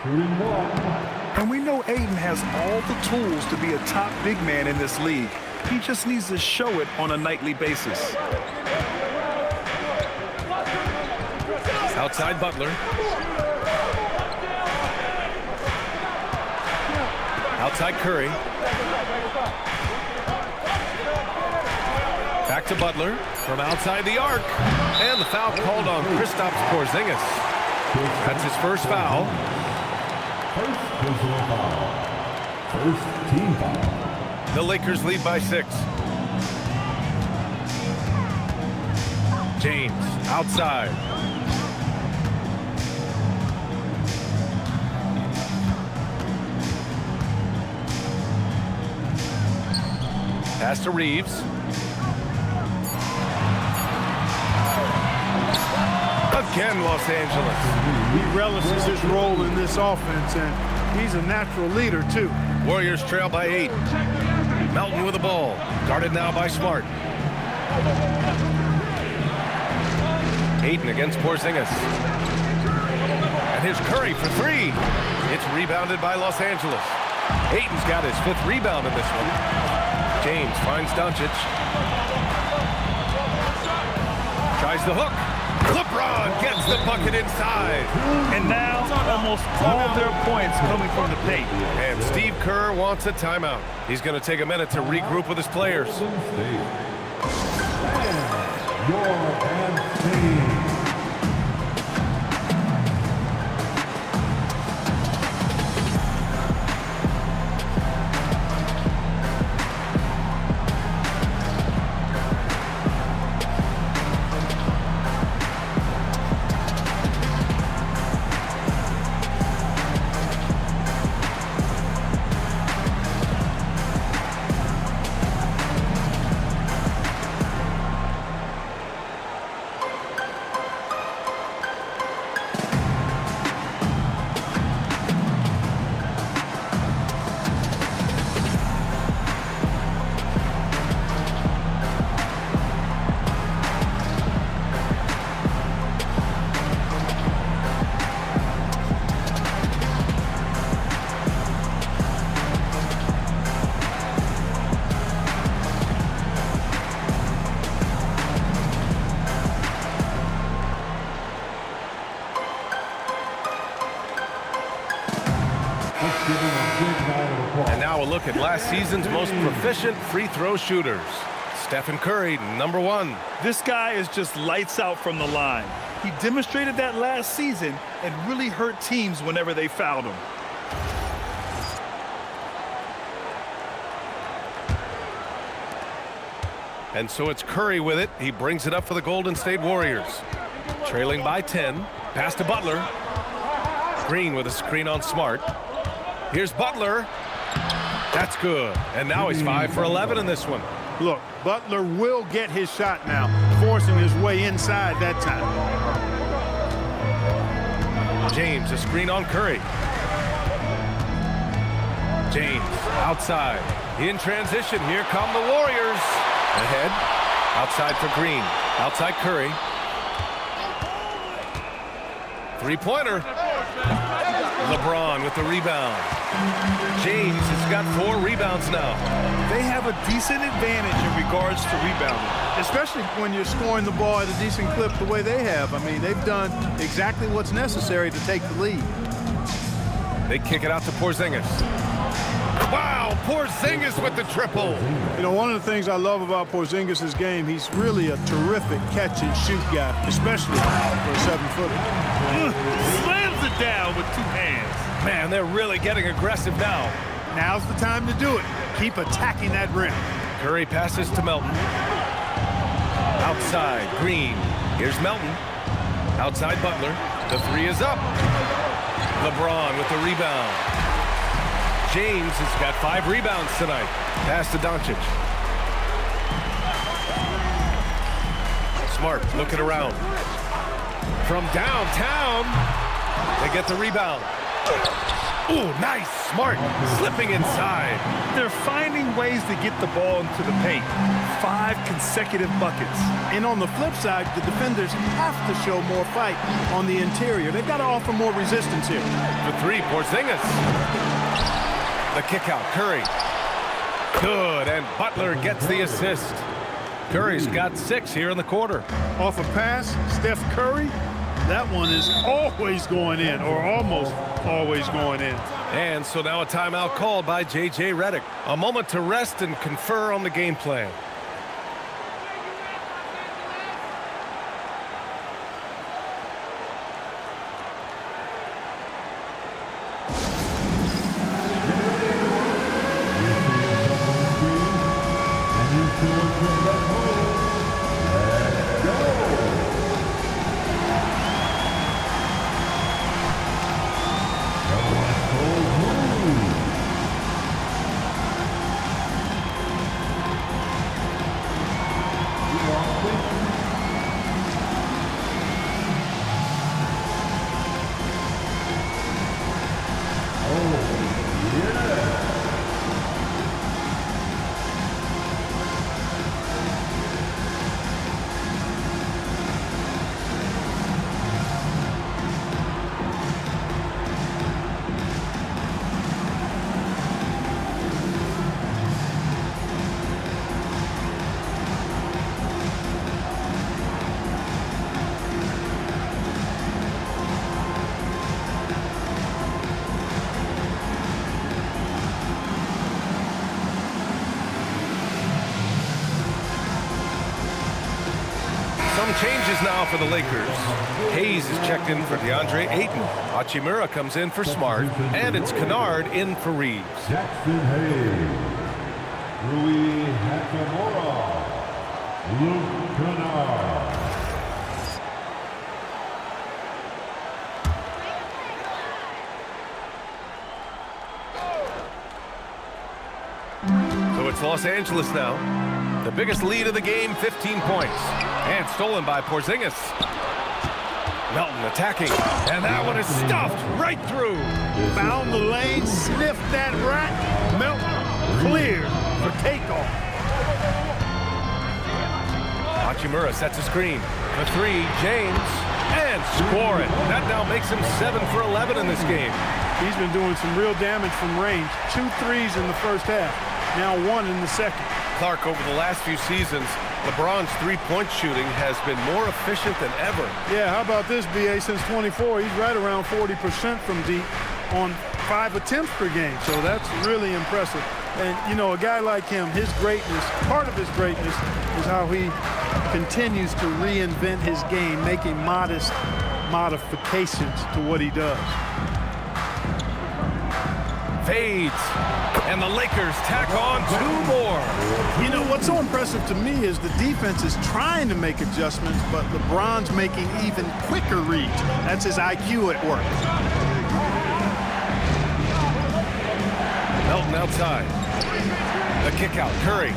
Shooting 1. And we know Ayton has all the tools to be a top big man in this league. He just needs to show it on a nightly basis. Outside Butler. Outside Curry. Back to Butler from outside the arc. And the foul called on Kristaps Porzingis. That's his first foul. First personal foul. First team foul. The Lakers lead by 6. James outside. Pass to Reeves. Again, Los Angeles. He relishes his role in this offense, and he's a natural leader, too. Warriors trail by 8. Melton with the ball. Guarded now by Smart. Ayton against Porzingis. And here's Curry for 3. It's rebounded by Los Angeles. Ayton's got his 5th rebound in this one. James finds Doncic. Tries the hook. LeBron gets the bucket inside. And now almost all of their points coming from the paint. And Steve Kerr wants a timeout. He's going to take a minute to regroup with his players. Your team. And now a look at last season's most proficient free throw shooters. Stephen Curry, number 1. This guy is just lights out from the line. He demonstrated that last season and really hurt teams whenever they fouled him. And so it's Curry with it. He brings it up for the Golden State Warriors. Trailing by 10. Pass to Butler. Green with a screen on Smart. Here's Butler. That's good. And now he's 5 for 11 in this one. Look, Butler will get his shot now, forcing his way inside that time. James, a screen on Curry. James, outside. In transition, here come the Warriors. Ahead, outside for Green. Outside Curry. Three-pointer. LeBron with the rebound. James has got 4 rebounds now. They have a decent advantage in regards to rebounding. Especially when you're scoring the ball at a decent clip the way they have. I mean, they've done exactly what's necessary to take the lead. They kick it out to Porzingis. Wow, Porzingis with the triple. You know, one of the things I love about Porzingis' game, he's really a terrific catch-and-shoot guy, especially for a 7-footer. Slams it down with 2 hands. Man, they're really getting aggressive now. Now's the time to do it. Keep attacking that rim. Curry passes to Melton. Outside, Green. Here's Melton. Outside Butler. The 3 is up. LeBron with the rebound. James has got 5 rebounds tonight. Pass to Doncic. Smart looking around. From downtown, they get the rebound. Ooh, nice. Smart slipping inside. They're finding ways to get the ball into the paint. 5 consecutive buckets. And on the flip side, the defenders have to show more fight on the interior. They've got to offer more resistance here. For 3, Porzingis. The kick out, Curry. Good, and Butler gets the assist. Curry's got 6 here in the quarter. Off a pass, Steph Curry That one is always going in, or almost always going in. And so now a timeout called by J.J. Redick. A moment to rest and confer on the game plan. Some changes now for the Lakers. Hayes is checked in for DeAndre Ayton. Hachimura comes in for Smart. And it's Kennard in for Reeves. Jackson Hayes, Rui Hachimura, Luke Kennard. So it's Los Angeles now. The biggest lead of the game, 15 points. And stolen by Porzingis. Melton attacking. And that one is stuffed right through. Found the lane, sniffed that rat. Melton cleared for takeoff. Hachimura sets a screen. For three, James. And score it. That now makes him 7 for 11 in this game. He's been doing some real damage from range. 2 threes in the first half. Now 1 in the second. Clark, over the last few seasons, LeBron's three-point shooting has been more efficient than ever. Yeah, how about this, B.A.? Since 24, he's right around 40% from deep on 5 attempts per game. So that's really impressive. And, you know, a guy like him, his greatness, part of his greatness is how he continues to reinvent his game, making modest modifications to what he does. Fades. And the Lakers tack on 2 more. You know, what's so impressive to me is the defense is trying to make adjustments, but LeBron's making even quicker reads. That's his IQ at work. Melton outside. The kick out. Curry.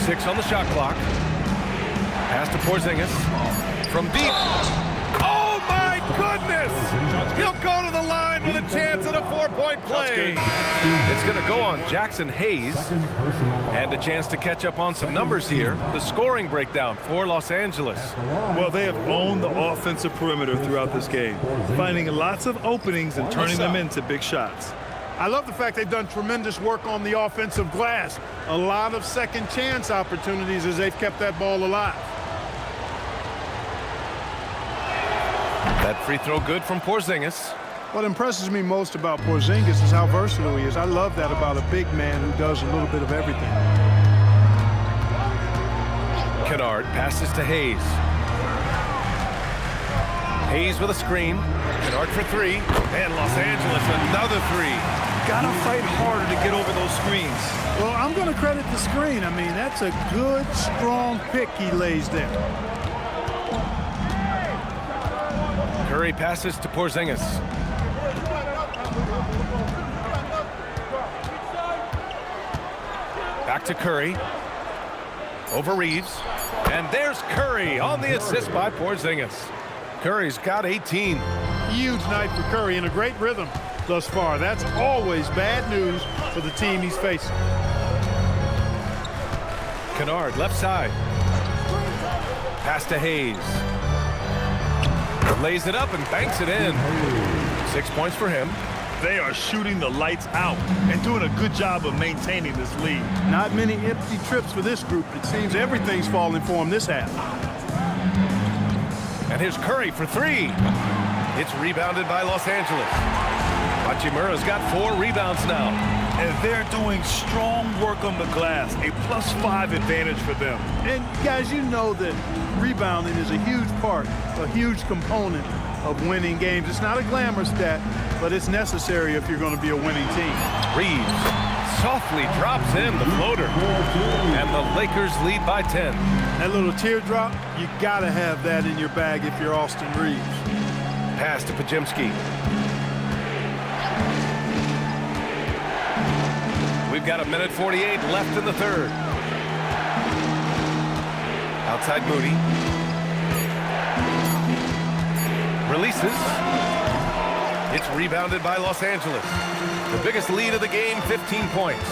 6 on the shot clock. Pass to Porzingis. From deep. Oh, my goodness! He'll go to the line with a chance at a 4-point play. It's going to go on Jackson Hayes. And a chance to catch up on some numbers here. The scoring breakdown for Los Angeles. Well, they have owned the offensive perimeter throughout this game, finding lots of openings and turning them into big shots. I love the fact they've done tremendous work on the offensive glass. A lot of second chance opportunities as they've kept that ball alive. That free throw good from Porzingis. What impresses me most about Porzingis is how versatile he is. I love that about a big man who does a little bit of everything. Kennard passes to Hayes. Hayes with a screen. Kennard for 3. And Los Angeles another 3. Gotta fight harder to get over those screens. Well, I'm going to credit the screen. I mean, that's a good, strong pick he lays there. Curry passes to Porzingis. Back to Curry. Over Reeves. And there's Curry on the assist by Porzingis. Curry's got 18. Huge night for Curry and a great rhythm thus far. That's always bad news for the team he's facing. Kennard left side. Pass to Hayes. Lays it up and banks it in. 6 points for him. They are shooting the lights out and doing a good job of maintaining this lead. Not many empty trips for this group. It seems everything's falling for them this half. And here's Curry for three. It's rebounded by Los Angeles. Hachimura's got 4 rebounds now. And they're doing strong work on the glass, a +5 advantage for them. And guys, you know that rebounding is a huge part, a huge component of winning games. It's not a glamour stat, but it's necessary if you're going to be a winning team. Reeves softly drops in the floater. And the Lakers lead by 10. That little teardrop, you got to have that in your bag if you're Austin Reeves. Pass to Podziemski. We've got 1:48 left in the third. Outside Moody. Releases. It's rebounded by Los Angeles. The biggest lead of the game, 15 points.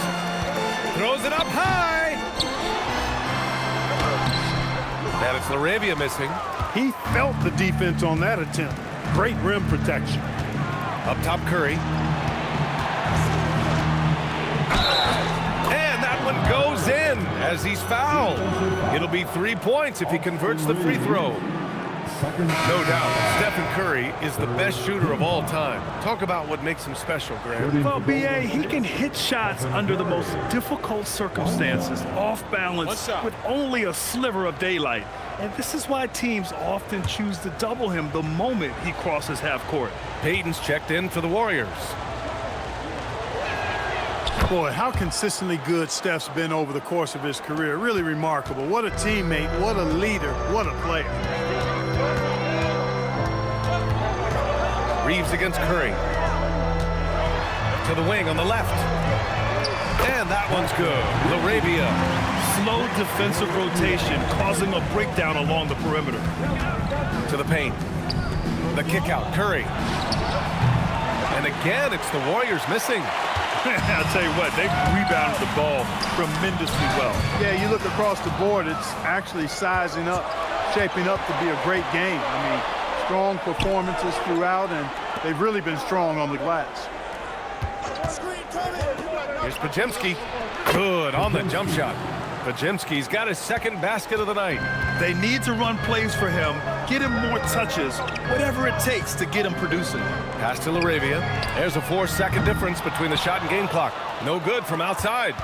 Throws it up high. And it's LaRavia missing. He felt the defense on that attempt. Great rim protection. Up top, Curry. And that one goes in as he's fouled. It'll be 3 points if he converts the free throw. No doubt, Stephen Curry is the best shooter of all time. Talk about what makes him special, Graham. Well, B.A., he can hit shots under the most difficult circumstances, off balance, with only a sliver of daylight. And this is why teams often choose to double him the moment he crosses half court. Payton's checked in for the Warriors. Boy, how consistently good Steph's been over the course of his career. Really remarkable. What a teammate, what a leader, what a player. Reeves against Curry. To the wing on the left. And that one's good. LaRavia. Slow defensive rotation, causing a breakdown along the perimeter. To the paint. The kick out, Curry. And again, it's the Warriors missing. I'll tell you what, they've rebounded the ball tremendously well. Yeah, you look across the board, it's actually sizing up, shaping up to be a great game. I mean, strong performances throughout, and they've really been strong on the glass. Here's Podziemski. Good on the jump shot. Podziemski's got his second basket of the night. They need to run plays for him, get him more touches, whatever it takes to get him producing. Pass to LaRavia. There's a 4-second difference between the shot and game clock. No good from outside.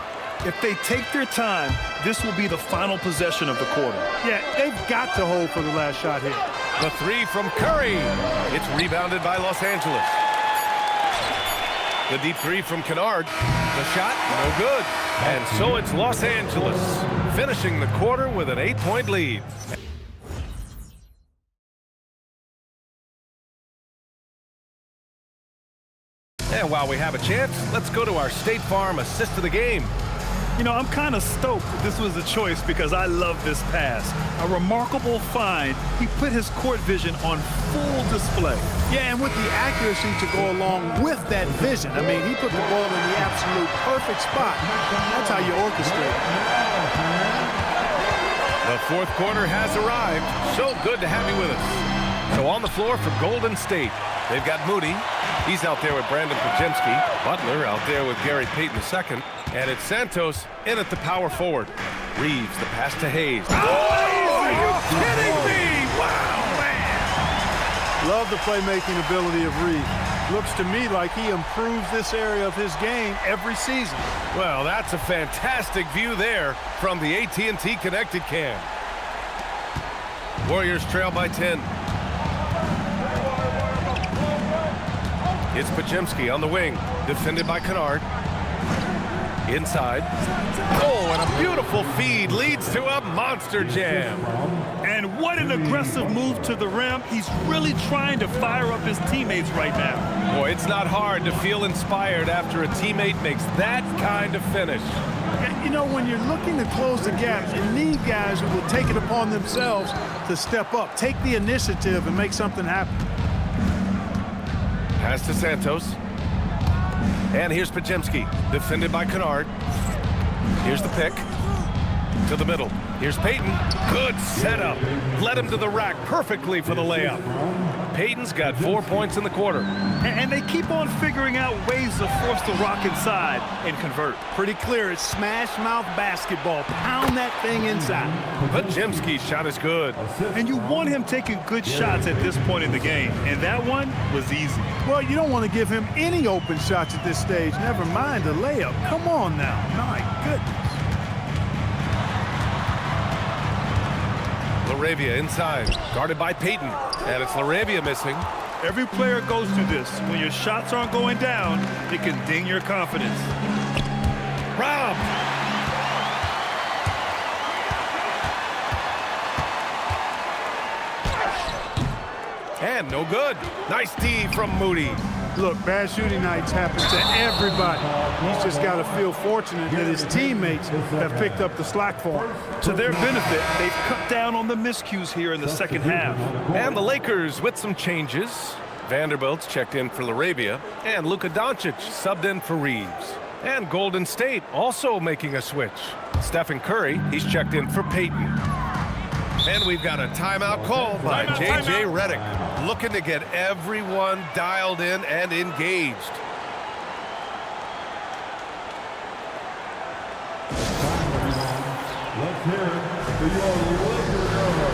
If they take their time, this will be the final possession of the quarter. Yeah, they've got to hold for the last shot here. The three from Curry. It's rebounded by Los Angeles. The deep three from Kennard. The shot, no good. And so it's Los Angeles, finishing the quarter with an 8-point lead. And while we have a chance, let's go to our State Farm assist of the game. You know, I'm kind of stoked that this was a choice because I love this pass. A remarkable find. He put his court vision on full display. Yeah, and with the accuracy to go along with that vision. I mean, he put the ball in the absolute perfect spot. That's how you orchestrate. The fourth quarter has arrived. So good to have you with us. So on the floor for Golden State, they've got Moody. He's out there with Brandon Podziemski. Butler out there with Gary Payton II. And it's Santos in at the power forward. Reeves, the pass to Hayes. Oh, are you kidding me? Wow, man. Love the playmaking ability of Reeves. Looks to me like he improves this area of his game every season. Well, that's a fantastic view there from the AT&T Connected Cam. Warriors trail by 10. It's Podziemski on the wing, defended by Kennard. Inside. Oh, and a beautiful feed leads to a monster jam. And what an aggressive move to the rim. He's really trying to fire up his teammates right now. Boy, it's not hard to feel inspired after a teammate makes that kind of finish. You know, when you're looking to close the gap, you need guys who will take it upon themselves to step up, take the initiative, and make something happen. Pass to Santos. And here's Podziemski, defended by Kennard. Here's the pick. To the middle. Here's Payton. Good setup. Led him to the rack perfectly for the layup. Payton's got 4 points in the quarter. And they keep on figuring out ways to force the rock inside and convert. Pretty clear. It's smash mouth basketball. Pound that thing inside. Pajemski's shot is good. And you want him taking good shots at this point in the game. And that one was easy. Well, you don't want to give him any open shots at this stage. Never mind a layup. Come on now. My goodness. LaRavia inside, guarded by Payton. And it's LaRavia missing. Every player goes through this. When your shots aren't going down, it can ding your confidence. Rob! And no good. Nice D from Moody. Look, bad shooting nights happen to everybody. He's just got to feel fortunate that his teammates have picked up the slack for him. To their benefit, they've cut down on the miscues here in the second half. And the Lakers with some changes. Vanderbilt's checked in for LaRavia, and Luka Doncic subbed in for Reeves. And Golden State also making a switch. Stephen Curry, he's checked in for Payton. And we've got a timeout called by J.J. Redick, looking to get everyone dialed in and engaged. Let's hear it to your Lakers owner.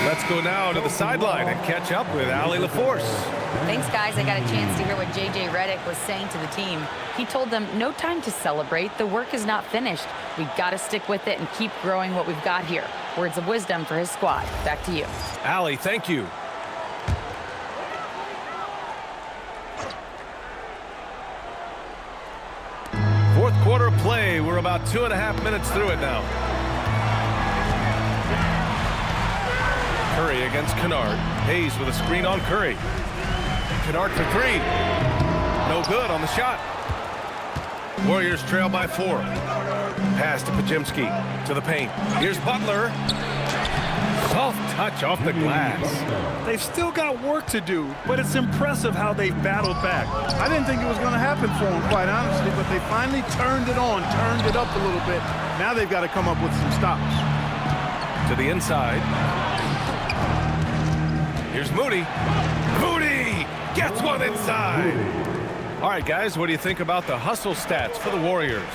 Let's go now to the sideline and catch up with Allie LaForce. Thanks, guys. I got a chance to hear what J.J. Redick was saying to the team. He told them, no time to celebrate. The work is not finished. We've got to stick with it and keep growing what we've got here. Words of wisdom for his squad. Back to you. Allie, thank you. Fourth quarter play. We're about 2.5 minutes through it now. Curry against Kennard. Hayes with a screen on Curry. Kennard for three. No good on the shot. Warriors trail by 4. Pass to Pajemski. To the paint. Here's Butler. Soft touch off the glass. They've still got work to do, but it's impressive how they've battled back. I didn't think it was going to happen for them, quite honestly, but they finally turned it on, turned it up a little bit. Now they've got to come up with some stops. To the inside. Here's Moody. Moody gets one inside. All right, guys, what do you think about the hustle stats for the Warriors?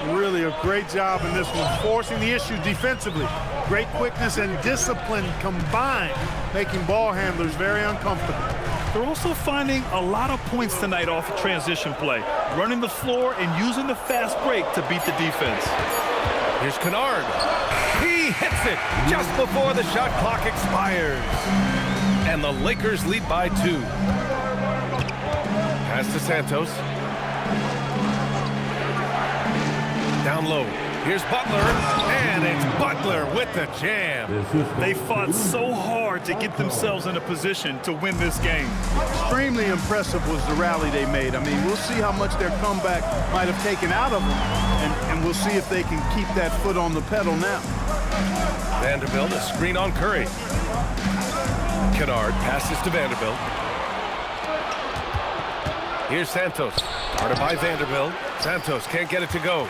Really a great job in this one, forcing the issue defensively. Great quickness and discipline combined, making ball handlers very uncomfortable. They're also finding a lot of points tonight off of transition play, running the floor and using the fast break to beat the defense. Here's Kennard. He hits it just before the shot clock expires. And the Lakers lead by 2. Pass to Santos. Down low. Here's Butler. And it's Butler with the jam. They fought so hard to get themselves in a position to win this game. Extremely impressive was the rally they made. I mean, we'll see how much their comeback might have taken out of them. And we'll see if they can keep that foot on the pedal now. Vanderbilt, a screen on Curry. Kennard passes to Vanderbilt. Here's Santos, guarded by Vanderbilt. Santos can't get it to go.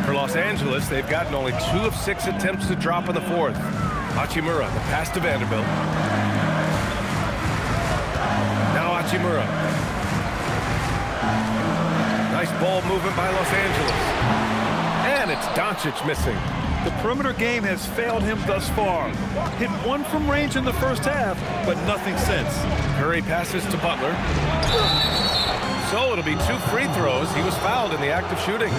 For Los Angeles, they've gotten only 2 of 6 attempts to drop in the fourth. Hachimura, the pass to Vanderbilt. Now Hachimura. Nice ball movement by Los Angeles. And it's Doncic missing. The perimeter game has failed him thus far. Hit one from range in the first half, but nothing since. Curry passes to Butler. So it'll be 2 free throws. He was fouled in the act of shooting.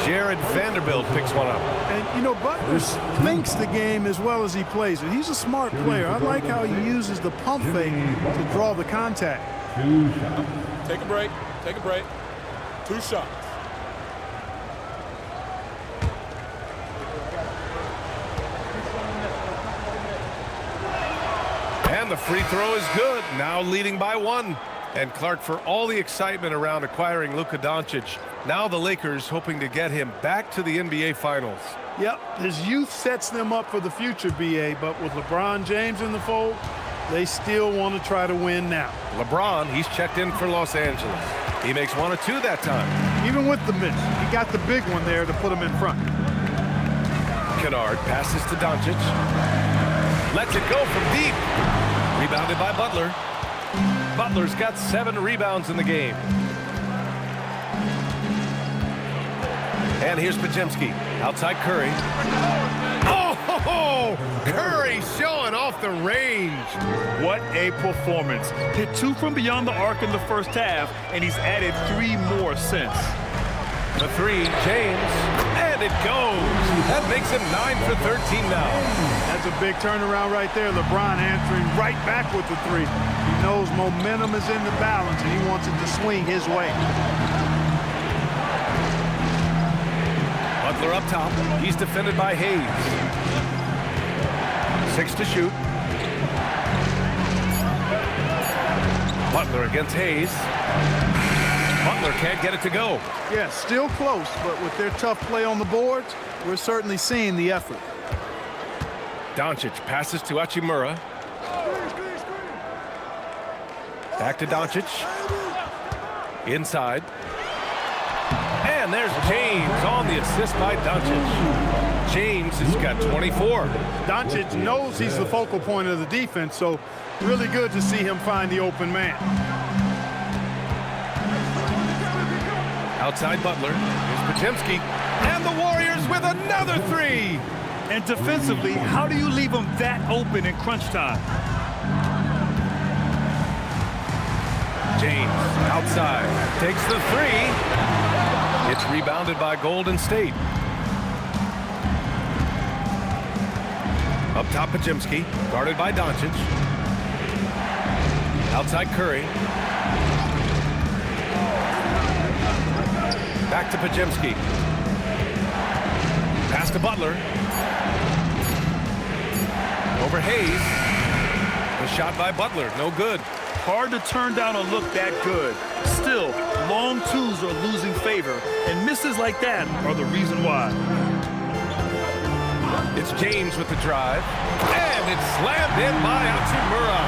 Jared Vanderbilt picks one up. And, you know, Butler thinks the game as well as he plays it. He's a smart player. I like how he uses the pump fake to draw the contact. 2 shots. Take a break. Take a break. 2 shots. And the free throw is good. Now leading by 1. And Clark, for all the excitement around acquiring Luka Doncic, now the Lakers hoping to get him back to the NBA Finals. Yep, his youth sets them up for the future, B.A., but with LeBron James in the fold, they still want to try to win now. LeBron, he's checked in for Los Angeles. He makes 1 of 2 that time. Even with the miss, he got the big one there to put him in front. Kennard passes to Doncic. Lets it go from deep. Rebounded by Butler. Butler's got 7 rebounds in the game. And here's Podziemski. Outside Curry. Oh, Curry showing off the range. What a performance. Hit 2 from beyond the arc in the first half, and he's added 3 more since. The 3, James, and it goes. That makes him 9 for 13 now. That's a big turnaround right there. LeBron answering right back with the 3. He knows momentum is in the balance, and he wants it to swing his way. Butler up top. He's defended by Hayes. 6 to shoot. Butler against Hayes. Butler can't get it to go. Yeah, still close, but with their tough play on the boards, we're certainly seeing the effort. Doncic passes to Hachimura. Back to Doncic. Inside. And there's James on the assist by Doncic. James has got 24. Doncic knows he's the focal point of the defense, so really good to see him find the open man. Outside Butler. Here's Podziemski. And the Warriors with another 3. And defensively, how do you leave him that open in crunch time? James outside. Takes the 3. It's rebounded by Golden State. Up top, Podziemski. Guarded by Doncic. Outside Curry. Back to Podziemski. Pass to Butler. Over Hayes. The shot by Butler, no good. Hard to turn down a look that good. Still, long 2s are losing favor, and misses like that are the reason why. It's James with the drive. And it's slammed in by Hachimura.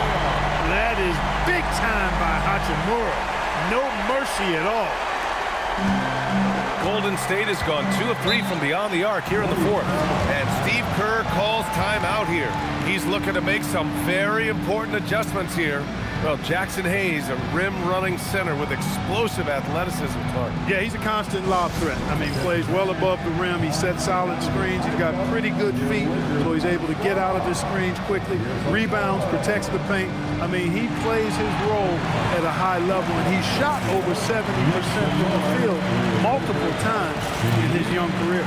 That is big time by Hachimura. No mercy at all. Golden State has gone 2 of 3 from beyond the arc here in the 4th. And Steve Kerr calls timeout here. He's looking to make some very important adjustments here. Well, Jackson Hayes, a rim-running center with explosive athleticism, Clark. Yeah, he's a constant lob threat. I mean, plays well above the rim. He sets solid screens. He's got pretty good feet, so he's able to get out of his screens quickly. Rebounds, protects the paint. I mean, he plays his role at a high level, and he shot over 70% from the field multiple times in his young career.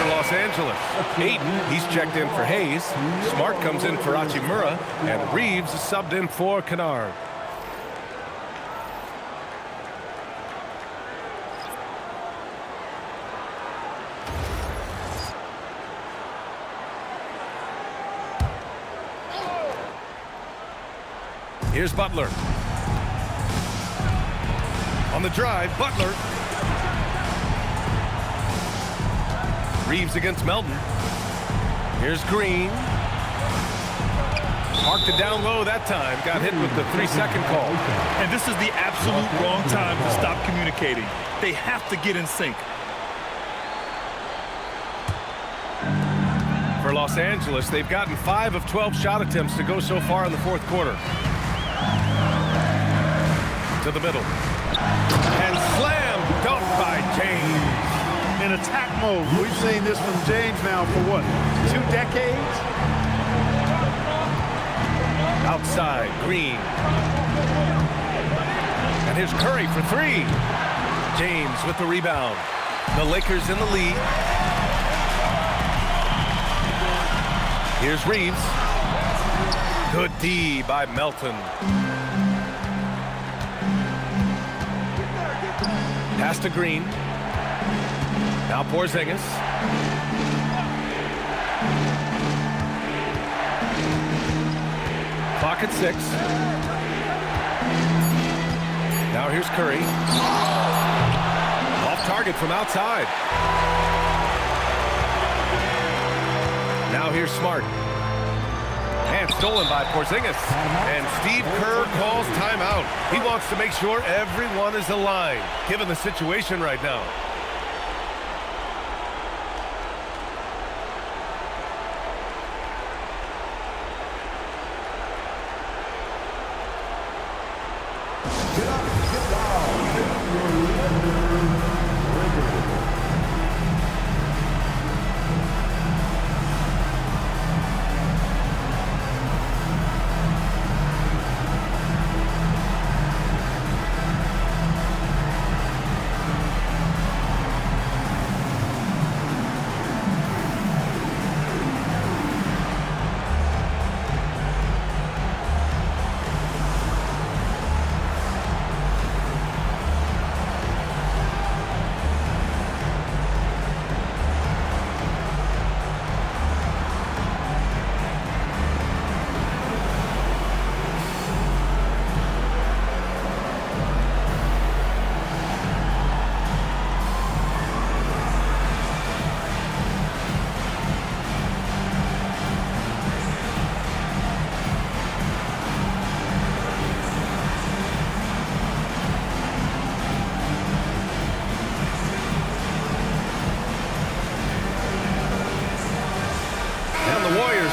Los Angeles. Ayton, he's checked in for Hayes. Smart comes in for Hachimura, and Reeves is subbed in for Kennard. Here's Butler. On the drive, Butler. Reeves against Melton. Here's Green. Marked it down low that time. Got hit with the 3-second call. And this is the absolute wrong time to stop communicating. They have to get in sync. For Los Angeles, they've gotten 5 of 12 shot attempts to go so far in the fourth quarter. To the middle. And slam dunk by James. In attack mode. We've seen this from James now for what, 2 decades? Outside, Green. And here's Curry for 3. James with the rebound. The Lakers in the lead. Here's Reeves. Good D by Melton. Pass to Green. Now Porzingis. Clock at 6. Now here's Curry. Off target from outside. Now here's Smart. And stolen by Porzingis. And Steve Kerr calls timeout. He wants to make sure everyone is aligned, given the situation right now.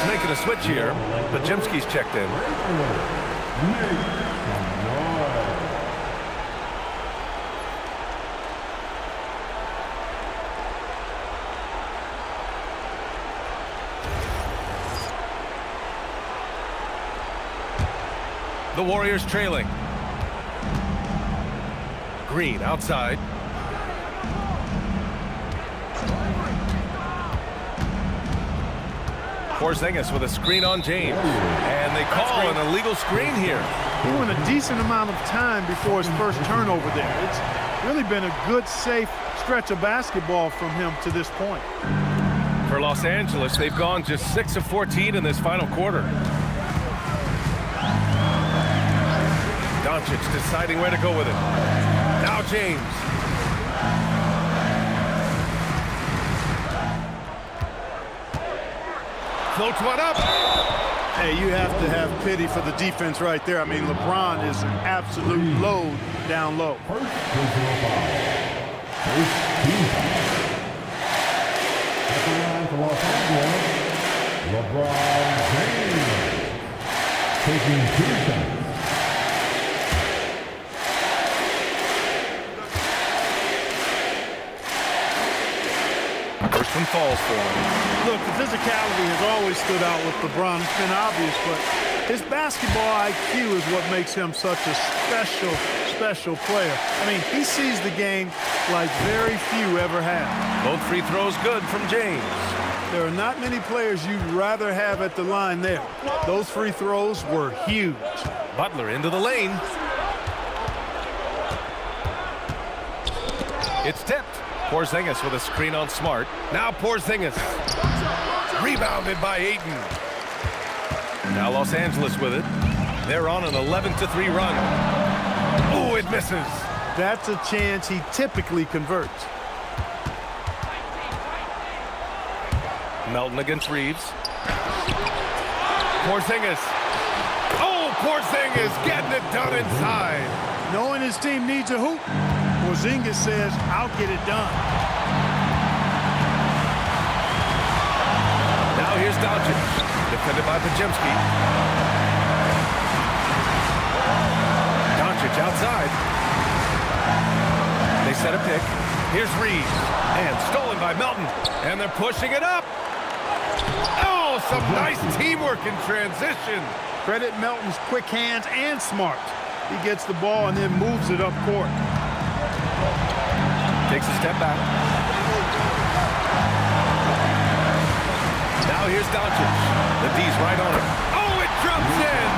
Making a switch here, but Jimsky's checked in. The Warriors trailing. Green outside. Porzingis with a screen on James. And they call an illegal screen here. He went a decent amount of time before his first turnover there. It's really been a good, safe stretch of basketball from him to this point. For Los Angeles, they've gone just 6 of 14 in this final quarter. Doncic deciding where to go with it. Now James. Floats one up. Hey, you have to have pity for the defense right there. I mean, LeBron is an absolute load down low. First personal foul. First team foul. At the line for Los Angeles, LeBron James taking 2 shots. First one falls for him. Look, the physicality has always stood out with LeBron. It's been obvious, but his basketball IQ is what makes him such a special player. I mean, he sees the game like very few ever have. Both free throws good from James. There are not many players you'd rather have at the line there. Those free throws were huge. Butler into the lane. It's tipped. Porzingis with a screen on Smart. Now Porzingis. Rebounded by Ayton. Now Los Angeles with it. They're on an 11-3 run. Oh, it misses. That's a chance he typically converts. Melton against Reeves. Porzingis. Oh, Porzingis getting it done inside. Knowing his team needs a hoop, Porzingis says, I'll get it done. Now here's Doncic, defended by Pajemski. Doncic outside. They set a pick. Here's Reeves, and stolen by Melton, and they're pushing it up. Oh, some nice teamwork in transition. Credit Melton's quick hands and smart. He gets the ball and then moves it up court. Takes a step back. Now here's Doncic. The D's right on it. Oh, it drops in.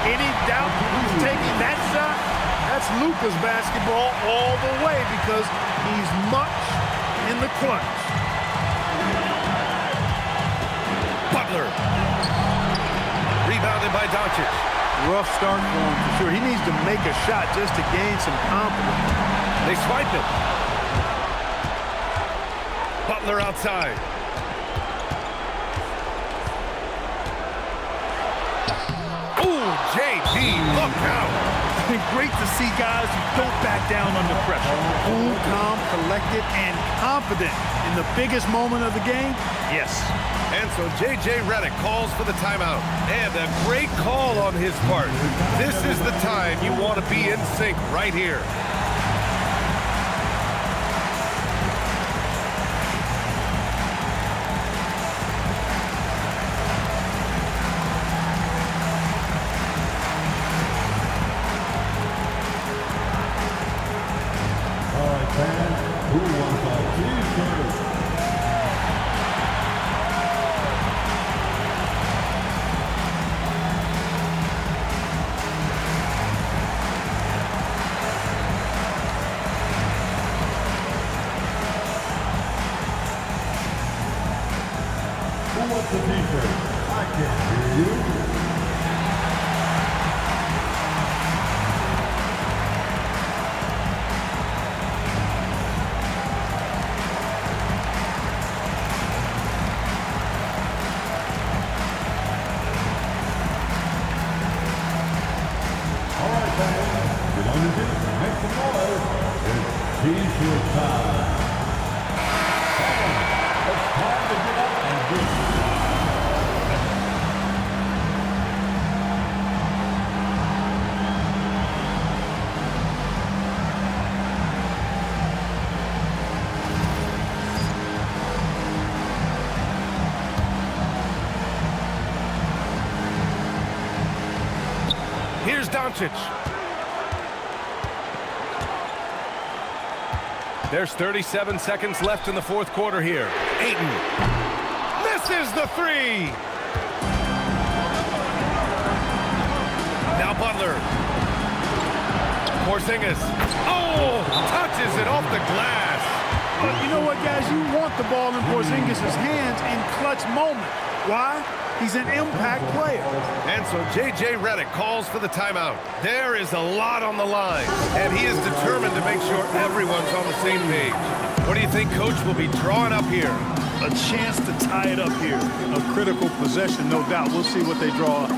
Any doubt who's taking that shot? That's Luka's basketball all the way because he's much in the clutch. Butler. Rebounded by Doncic. Rough start for him for sure. He needs to make a shot just to gain some confidence. They swipe it. Butler outside. Ooh, JP, look out. Great to see guys who don't back down under pressure. Cool, calm, collected, and confident in the biggest moment of the game. Yes. And so J.J. Redick calls for the timeout. And a great call on his part. This is the time you want to be in sync right here. All right, fans, who wants a t-shirt? Who wants a t-shirt? I can't hear you. All right, fans, get on your feet and make some noise. It's t-shirt time. Come on, it's time to get up and do it. Here's Doncic. There's 37 seconds left in the fourth quarter here. Ayton misses the three. Now Butler. Porzingis. Oh, touches it off the glass. But you know what, guys? You want the ball in Porzingis' hands in clutch moment. Why? He's an impact player. And so J.J. Redick calls for the timeout. There is a lot on the line, and he is determined to make sure everyone's on the same page. What do you think Coach will be drawing up here? A chance to tie it up here. A critical possession, no doubt. We'll see what they draw up.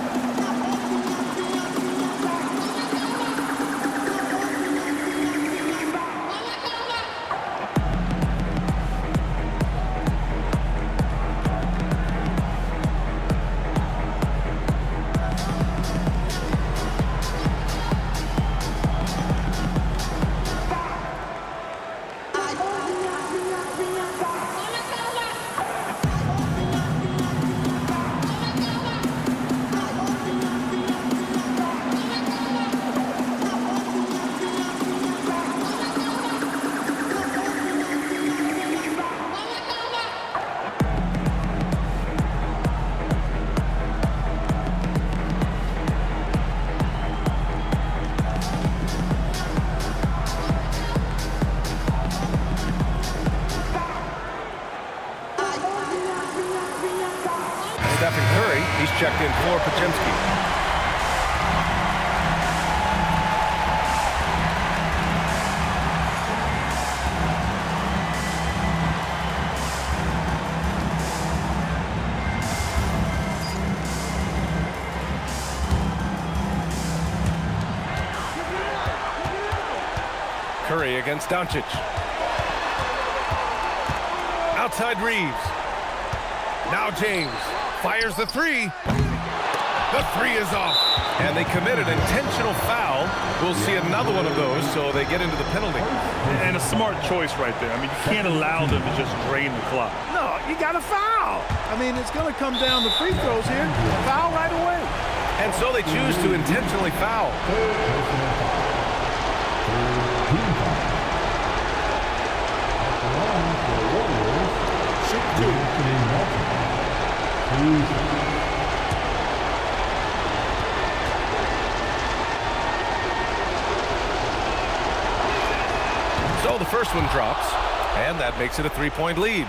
Curry against Doncic. Outside Reeves. Now James fires the three. The three is off. And they committed intentional foul. We'll see another one of those, so they get into the penalty. And a smart choice right there. I mean, you can't allow them to just drain the clock. No, you got to foul. I mean, it's going to come down to free throws here. Foul right away. And so they choose to intentionally foul. So the first one drops, and that makes it a three-point lead.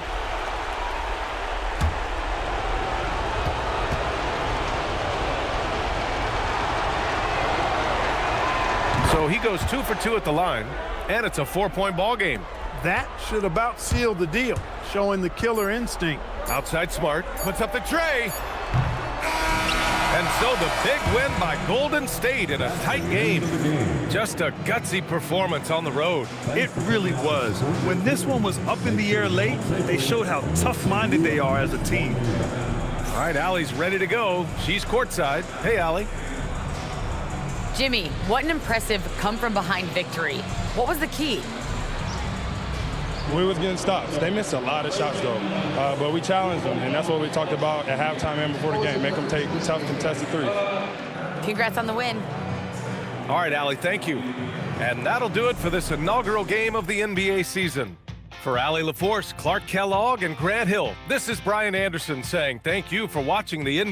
So he goes 2 for 2 at the line, and it's a 4-point ball game. That should about seal the deal, showing the killer instinct. Outside Smart puts up the tray. And so the big win by Golden State in a tight game. Just a gutsy performance on the road. It really was. When this one was up in the air late, they showed how tough-minded they are as a team. All right, Allie's ready to go. She's courtside. Hey, Allie. Jimmy, what an impressive come-from-behind victory. What was the key? We was getting stops. They missed a lot of shots, though. But we challenged them, and that's what we talked about at halftime and before the game. Make them take tough, contested threes. Congrats on the win. All right, Allie, thank you. And that'll do it for this inaugural game of the NBA season. For Allie LaForce, Clark Kellogg, and Grant Hill, this is Brian Anderson saying thank you for watching the NBA.